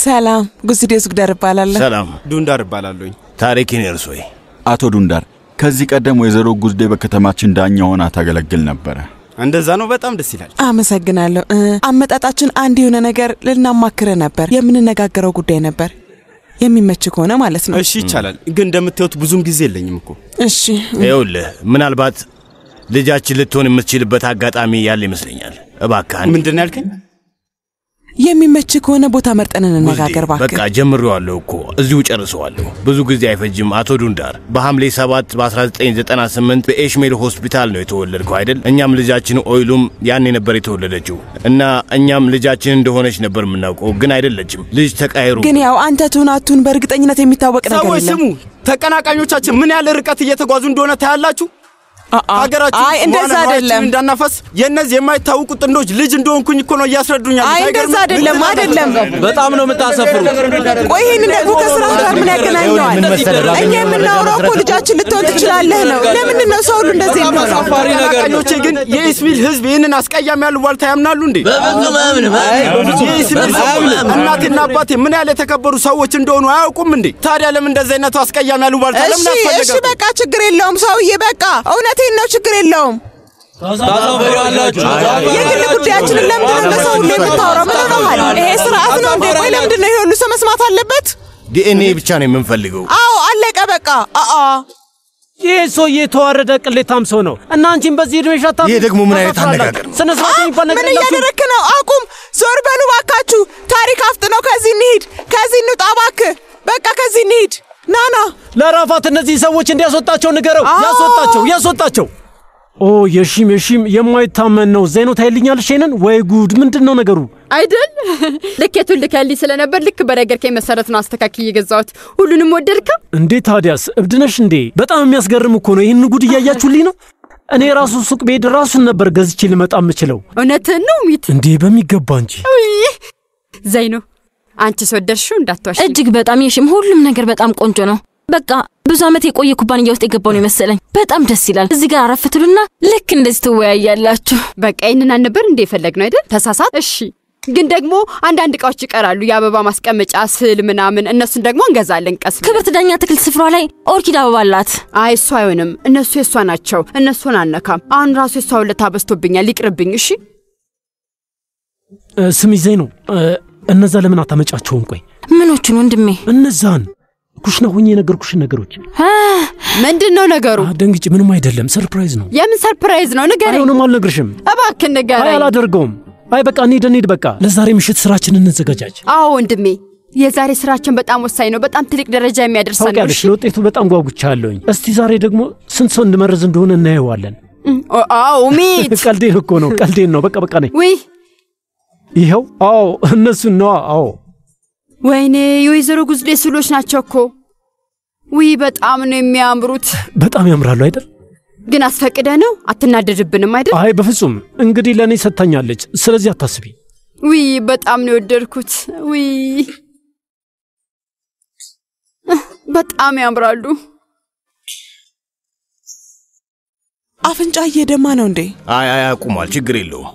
ሰላም ጉዝዴ ዙግዳር እባላለሁ። ሰላም ዱንዳር እባላለሁ። ታሪክን እርሶይ? አቶ ዱንዳር ከዚህ ቀደም ወይዘሮ ጉዝዴ በከተማችን ዳኛ ሆና ታገለግል ነበረ። እንደዛ ነው። በጣም ደስ ይላል። አመሰግናለሁ። አመጣጣችን አንድ የሆነ ነገር ልናማክረ ነበር። የምንነጋገረው ጉዳይ ነበር። የሚመች ከሆነ ማለት ነው። እሺ ይቻላል። ግን እንደምታዩት ብዙም ጊዜ የለኝም እኮ። እሺ ይኸውልህ፣ ምናልባት ልጃችን ልትሆን የምትችልበት አጋጣሚ ያለ ይመስለኛል። እባክህ ምንድን ነው ያልከኝ? የሚመች ከሆነ ቦታ መርጠን እንነጋገር። እባክህ በቃ ጀምሬዋለሁ እኮ እዚሁ ጨርሰዋለሁ። ብዙ ጊዜ አይፈጅም። አቶ ዱንዳር በሐምሌ 7 በ1998 በኤሽሜል ሆስፒታል ነው የተወለድከው አይደል? እኛም ልጃችን ኦይሉም ያኔ ነበር የተወለደችው እና እኛም ልጃችን እንደሆነች ነበር የምናውቀው፣ ግን አይደለችም። ልጅ ተቃይሩ። ግን ያው አንተ ትሁናቱን በእርግጠኝነት የሚታወቅ ነገር የለም። ሰዎች ስሙ፣ ተቀናቃኞቻችን ምን ያህል ርቀት እየተጓዙ እንደሆነ ታያላችሁ። ሀገራችን እንደዛ አይደለም። እንዳናፈስ የነዚህ የማይታወቁ ጥንዶች ልጅ እንደሆንኩኝ እኮ ነው እያስረዱኛል። እንደዛ አይደለም። በጣም ነው የምታሰፍሩት። ቆይ ይሄን ደግሞ ከስራ ጋር ምን ያገናኘዋል? እኛ የምናወራው እኮ ልጃችን ልትሆን ትችላለህ ነው። ለምንድን ነው ሰው ሁሉ እንደዚህ የሚሆነው? ተቀናቃኞቼ ግን የኢስሚል ህዝብ ይህንን አስቀያሚ ያሉባልታ ያምናሉ እንዴ? እናቴና አባቴ ምን ያህል የተከበሩ ሰዎች እንደሆኑ አያውቁም እንዴ? ታዲያ ለምን እንደዚህ አይነቱ አስቀያሚ ያሉባልታ ለምን አስፈለገ? እሺ በቃ ችግር የለውም ሰውዬ፣ በቃ እውነቴን ነው፣ ችግር የለውም። የግል ጉዳያችንን ለምንድን ነው ለሰው ሁሉ የምታወራው? ምን ሆነሃል? ይሄ ስርዓት ነው እንዴ? ቆይ ለምንድን ነው ይሄ ሁሉ ሰው መስማት አለበት? ዲኤንኤ ብቻ ነው የምንፈልገው። አዎ አለቀ በቃ። ይህ ሰውዬ የተዋረደ ቅሌታም ሰው ነው እና አንቺም በዚህ እድሜሽ አታፍሪ። ይሄ ደግሞ ምን አይነት አነጋገር ነው? ስነ ስርዓት የሚባል ነገር ምን እያደረክ ነው? አቁም! ዞር በሉ ባካችሁ። ታሪክ አፍጥነው ከዚህ እንሂድ፣ ከዚህ እንውጣ እባክህ። በቃ ከዚህ እንሂድ። ናና ለራፋት እነዚህ ሰዎች እንዲያስወጣቸው ንገረው። ያስወጣቸው። ኦ የሺም የማይታመን ነው። ዜኖ ታይልኛለሽ ይሄንን? ወይ ጉድ! ምንድነው ነገሩ? አይደል ልኬቱን ልከልኝ ስለነበር ልክ በነገርከኝ መሰረት ነው አስተካክዬ የገዛሁት። ሁሉንም ወደድከው እንዴ? ታዲያስ እብድነሽ እንዴ? በጣም የሚያስገርም እኮ ነው። ይህን ጉድ እያያችሁልኝ ነው። እኔ ራሱ ሱቅ ቤት ራሱን ነበር ገዝቼ ልመጣ የምችለው። እውነትህን ነው ሚት? እንዴ በሚገባ እንጂ። ዘይኖ አንቺስ ወደድሽው? እንዳትዋሽ። እጅግ በጣም የሺም ሁሉም ነገር በጣም ቆንጆ ነው። በቃ ብዙ ዓመት የቆየ ኩባንያ ውስጥ የገባው ነው መሰለኝ። በጣም ደስ ይላል። እዚህ ጋር አረፍቱልና ልክ እንደዚህ ትወያያላችሁ። በቃ ይሄንን አልነበር እንደ የፈለግነው አይደል? ተሳሳት። እሺ ግን ደግሞ አንዳንድ እቃዎች ይቀራሉ። የአበባ ማስቀመጫ፣ ስዕል ምናምን፣ እነሱን ደግሞ እንገዛለን ቀስ ብለን። ክብርት ዳኛ አትክልት ስፍራ ላይ ኦርኪድ አበባ አላት። አይ እሱ አይሆንም። እነሱ የሷ ናቸው። እነሱን አነካም። አሁን ራሱ የሷ ውለታ በዝቶብኛል። ይቅርብኝ። እሺ ስሚ ዘይኖ፣ እነዛ ለምን አታመጫቸውም? ቆይ ምኖቹን ወንድሜ? እነዛን ኩሽና ሆኜ የነገርኩሽን ነገሮች። ምንድነው ነገሩ? ደንግጬ። ምንም አይደለም፣ ሰርፕራይዝ ነው። የምን ሰርፕራይዝ ነው? ንገረኝ። አይሆንም፣ አልነግርሽም። እባክህ ንገረኝ። አይ አላደርገውም። አይ በቃ እንሂድ። በቃ ለዛሬ ምሽት ስራችንን እንዘጋጃጅ። አዎ ወንድሜ፣ የዛሬ ስራችን በጣም ወሳኝ ነው። በጣም ትልቅ ደረጃ የሚያደርሰን ነው። ታውቂያለሽ፣ ለውጤቱ በጣም ጓጉቻለሁኝ። እስቲ ዛሬ ደግሞ ስንት ሰው እንድመረዝ እንደሆነ እናየዋለን። አዎ ሚት፣ ቀልዴን እኮ ነው፣ ቀልዴን ነው። በቃ ነኝ። ውይ ይኸው። አዎ እነሱን ነው። አዎ ወይኔ የወይዘሮ ጉዝዴ ስዕሎች ናቸው እኮ። ውይ በጣም ነው የሚያምሩት። በጣም ያምራሉ አይደል? ግን አስፈቅደ ነው? አትናደድብንም አይደል? አይ በፍጹም። እንግዲህ ለእኔ ሰጥታኛለች፣ ስለዚህ አታስቢ። ውይ በጣም ነው የወደድኩት። ውይ በጣም ያምራሉ። አፍንጫ እየደማ ነው እንዴ? አይ አቁሟል፣ ችግር የለውም።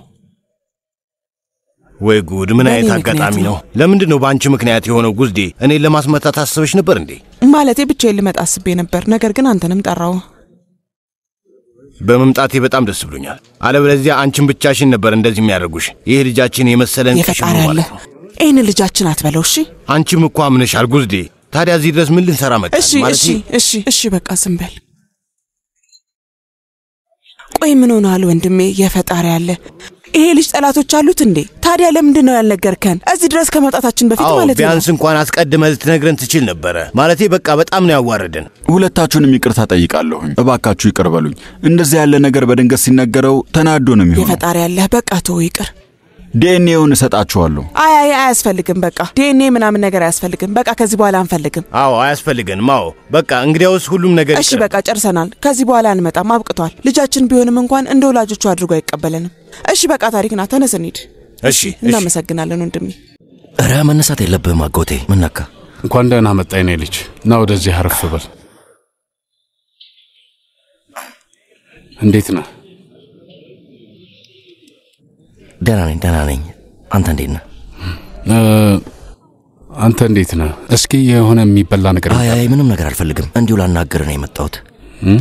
ወይ ጉድ! ምን አይነት አጋጣሚ ነው? ለምንድን ነው በአንቺ ምክንያት የሆነው? ጉዝዴ እኔን ለማስመታት አስበሽ ነበር እንዴ? ማለቴ ብቻዬን ልመጣ አስቤ ነበር፣ ነገር ግን አንተንም ጠራው። በመምጣቴ በጣም ደስ ብሎኛል። አለበለዚያ አንቺን ብቻሽን ነበር እንደዚህ የሚያደርጉሽ። ይሄ ልጃችን የመሰለን የፈጣሪ ያለ ይህን ልጃችን አትበለው እሺ። አንቺም እኮ አምነሻል ጉዝዴ። ታዲያ እዚህ ድረስ ምን ልንሰራ መጣ? እሺ በቃ ዝም በል። ቆይ ምን ሆነሃል ወንድሜ? የፈጣሪ ያለ ይሄ ልጅ ጠላቶች አሉት እንዴ? ታዲያ ለምንድን ነው ያልነገርከን? እዚህ ድረስ ከመጣታችን በፊት ማለት ነው። ቢያንስ እንኳን አስቀድመህ ልትነግረን ትችል ነበረ። ማለቴ በቃ በጣም ነው ያዋረደን። ሁለታችሁንም ይቅርታ ጠይቃለሁኝ። እባካችሁ ይቅር በሉኝ። እንደዚህ ያለ ነገር በድንገት ሲነገረው ተናዶ ነው የሚሆነው። የፈጣሪ ያለ በቃ ተው ይቅር። ዲኤንኤውን እሰጣችኋለሁ። አይ አያስፈልግም። በቃ ዲኤንኤ ምናምን ነገር አያስፈልግም። በቃ ከዚህ በኋላ አንፈልግም። አዎ አያስፈልገንም። አዎ በቃ እንግዲያውስ ሁሉም ነገር እሺ በቃ ጨርሰናል። ከዚህ በኋላ አንመጣም፣ አብቅቷል። ልጃችን ቢሆንም እንኳን እንደ ወላጆቹ አድርጎ አይቀበለንም። እሺ በቃ ታሪክና ተነስ እንሂድ። እሺ እናመሰግናለን ወንድሜ። ኧረ መነሳት የለብህም አጎቴ። ምን ነካ? እንኳን ደህና መጣ የኔ ልጅ። ና ወደዚህ አረፍ በል። እንዴት ነህ? ደህና ነኝ። አንተ እንዴት ነህ? አንተ እንዴት ነህ? እስኪ የሆነ የሚበላ ነገር። አይ ምንም ነገር አልፈልግም። እንዲሁ ላናግርህ ነው የመጣሁት።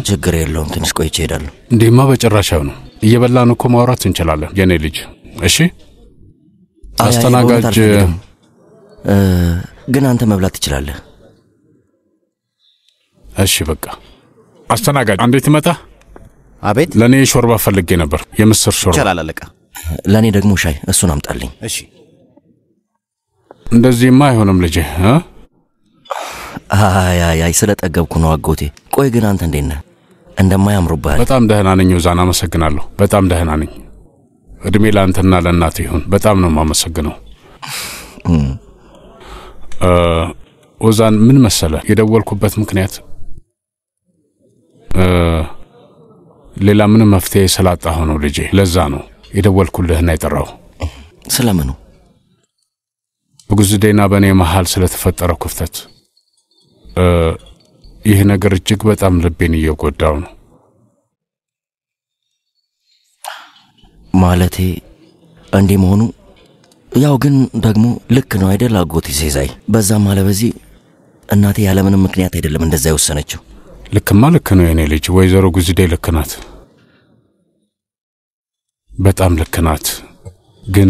ችግር የለውም፣ ትንሽ ቆይቼ እሄዳለሁ። እንዴማ በጭራሽ ነው። እየበላን እኮ ማውራት እንችላለን የኔ ልጅ። እሺ አስተናጋጅ ግን አንተ መብላት ትችላለህ። እሺ በቃ አስተናጋጅ እንዴት መጣ? አቤት። ለኔ ሾርባ ፈልጌ ነበር፣ የምስር ሾርባ። ይችላል አለቃ። ለኔ ደግሞ ሻይ፣ እሱን አምጣልኝ። እሺ። እንደዚህማ አይሆንም ልጄ። አይ ስለጠገብኩ ነው አጎቴ። ቆይ ግን አንተ እንዴት ነህ? እንደማያምሩብህ። በጣም ደህና ነኝ ኦዛን፣ አመሰግናለሁ። በጣም ደህና ነኝ። እድሜ ለአንተና ለእናት ይሁን። በጣም ነው የማመሰግነው። ኦዛን ምን መሰለህ የደወልኩበት ምክንያት ሌላ ምንም መፍትሄ ስላጣሁ ነው ልጄ። ለዛ ነው የደወልኩልህና የጠራው። ስለምኑ? በጉዝዴና በእኔ መሃል ስለተፈጠረው ክፍተት። ይህ ነገር እጅግ በጣም ልቤን እየጎዳው ነው። ማለቴ እንዲህ መሆኑ ያው ግን ደግሞ ልክ ነው አይደል አጎቴ ሴዛይ? በዛም አለ በዚህ እናቴ ያለምንም ምክንያት አይደለም እንደዛ የወሰነችው። ልክማ ልክ ነው የኔ ልጅ። ወይዘሮ ጉዝዴ ልክ ናት፣ በጣም ልክ ናት። ግን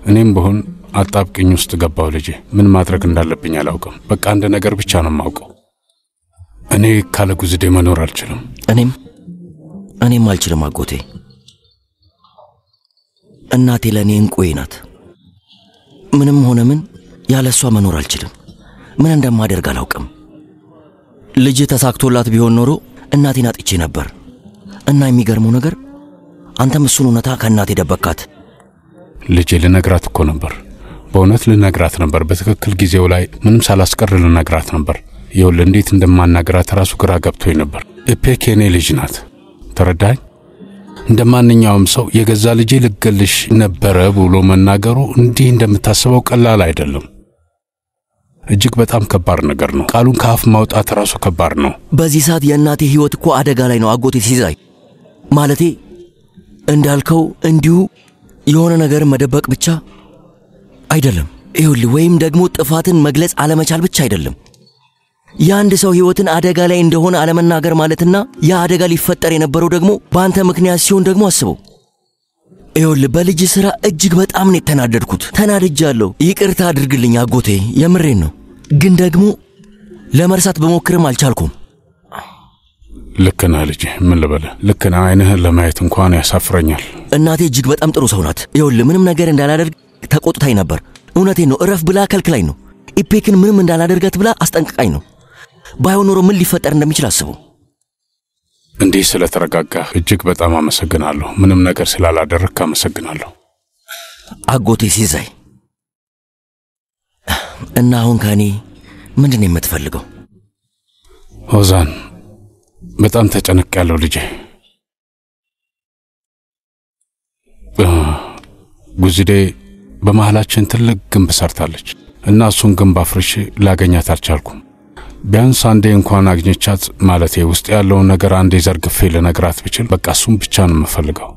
እኔም በሆን አጣብቅኝ ውስጥ ገባው ልጄ። ምን ማድረግ እንዳለብኝ አላውቅም። በቃ አንድ ነገር ብቻ ነው የማውቀው። እኔ ካለ ጉዝዴ መኖር አልችልም። እኔም አልችልም አጎቴ። እናቴ ለእኔ እንቁዬ ናት። ምንም ሆነ ምን ያለ እሷ መኖር አልችልም። ምን እንደማደርግ አላውቅም። ልጅ ተሳክቶላት ቢሆን ኖሮ እናቴን አጥቼ ነበር። እና የሚገርመው ነገር አንተም እሱን እውነታ ከእናቴ ደበካት። ልጄ ልነግራት እኮ ነበር። በእውነት ልነግራት ነበር። በትክክል ጊዜው ላይ ምንም ሳላስቀር ልነግራት ነበር። ይኸውልህ እንዴት እንደማናገራት ራሱ ግራ ገብቶኝ ነበር። ኢፔክ የኔ ልጅ ናት። ተረዳኝ? እንደማንኛውም ሰው የገዛ ልጄ ልገልሽ ነበረ ብሎ መናገሩ እንዲህ እንደምታስበው ቀላል አይደለም። እጅግ በጣም ከባድ ነገር ነው። ቃሉን ከአፍ ማውጣት ራሱ ከባድ ነው። በዚህ ሰዓት የእናቴ ህይወት እኮ አደጋ ላይ ነው አጎቴ ሲሳይ። ማለቴ እንዳልከው እንዲሁ የሆነ ነገር መደበቅ ብቻ አይደለም። ይኸውልህ ወይም ደግሞ ጥፋትን መግለጽ አለመቻል ብቻ አይደለም። የአንድ ሰው ህይወትን አደጋ ላይ እንደሆነ አለመናገር ማለትና ያ አደጋ ሊፈጠር የነበረው ደግሞ በአንተ ምክንያት ሲሆን ደግሞ አስበው። ይኸውልህ በልጅ ሥራ እጅግ በጣም ነው የተናደድኩት። ተናድጃለሁ። ይቅርታ አድርግልኝ አጎቴ፣ የምሬን ነው። ግን ደግሞ ለመርሳት በሞክርም አልቻልኩም። ልክ ነህ ልጄ፣ ምን ልበልህ? ልክ ነህ። ዓይንህን ለማየት እንኳን ያሳፍረኛል። እናቴ እጅግ በጣም ጥሩ ሰው ናት። ይኸውልህ ምንም ነገር እንዳላደርግ ተቆጥታኝ ነበር። እውነቴን ነው። እረፍ ብላ ከልክላኝ ነው። ኢፔክን ምንም እንዳላደርጋት ብላ አስጠንቅቃኝ ነው። ባይሆን ኖሮ ምን ሊፈጠር እንደሚችል አስበው። እንዲህ ስለተረጋጋህ እጅግ በጣም አመሰግናለሁ። ምንም ነገር ስላላደረግክ አመሰግናለሁ አጎቴ ሲሳይ። እና አሁን ከኔ ምንድን ነው የምትፈልገው? ኦዛን በጣም ተጨንቄያለሁ ልጄ። ጉዝዴ በመሃላችን ትልቅ ግንብ ሰርታለች እና እሱን ግንብ አፍርሼ ላገኛት አልቻልኩም። ቢያንስ አንዴ እንኳን አግኝቻት ማለቴ ውስጥ ያለውን ነገር አንዴ ዘርግፌ ልነግራት ብችል በቃ እሱን ብቻ ነው የምፈልገው።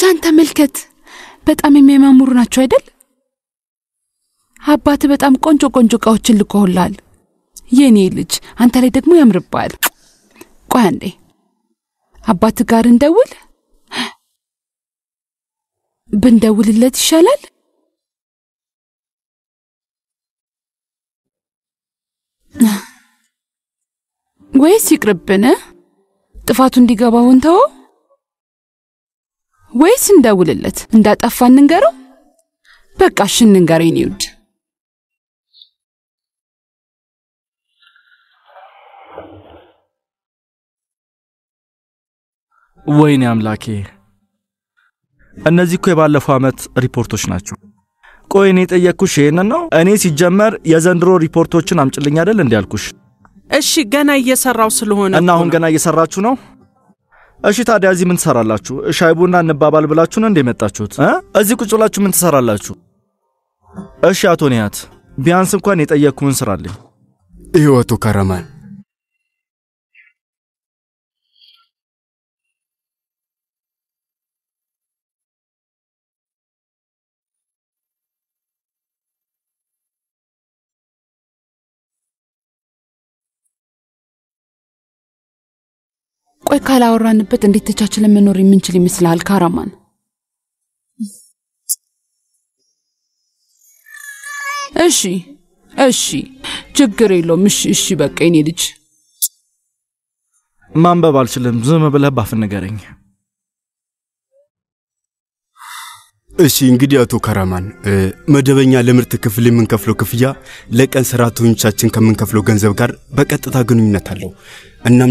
ጃን ተመልከት፣ በጣም የሚያማምሩ ናቸው አይደል? አባት በጣም ቆንጆ ቆንጆ እቃዎችን ልኮልሃል። የኔ ልጅ አንተ ላይ ደግሞ ያምርባል። ቆይ አንዴ አባት ጋር እንደውል። ብንደውልለት ይሻላል ወይስ ይቅርብን? ጥፋቱ እንዲገባው እንተው ወይስ እንደውልለት? እንዳጠፋን እንንገረው? በቃ እሺ እንንገረው የኔ ውድ። ወይኔ አምላኬ፣ እነዚህ እኮ የባለፈው ዓመት ሪፖርቶች ናቸው። ቆይ እኔ ጠየቅኩሽ ይሄንን ነው? እኔ ሲጀመር የዘንድሮ ሪፖርቶችን አምጭልኝ አይደል እንዴ ያልኩሽ? እሺ ገና እየሰራው ስለሆነ እና አሁን ገና እየሰራችሁ ነው? እሺ ታዲያ እዚህ ምን ትሰራላችሁ? ሻይ ቡና እንባባል ብላችሁ ነው እንዴ መጣችሁት? እዚህ ቁጭ ብላችሁ ምን ትሰራላችሁ? እሺ አቶ ኒያት ቢያንስ እንኳን የጠየቅኩህን ስራልኝ። ይወቱ ከረማን ቆይ ካላወራንበት እንዴት ተቻችለን መኖር የምንችል ይመስልሃል ካራማን? እሺ ችግር የለውም። እሺ በቃ የኔ ልጅ ማንበብ አልችልም። ዝም ብለህ ባፍ ንገረኝ። እሺ እንግዲህ አቶ ከረማን መደበኛ ለምርት ክፍል የምንከፍለው ክፍያ ለቀን ሰራተኞቻችን ከምንከፍለው ገንዘብ ጋር በቀጥታ ግንኙነት አለው። እናም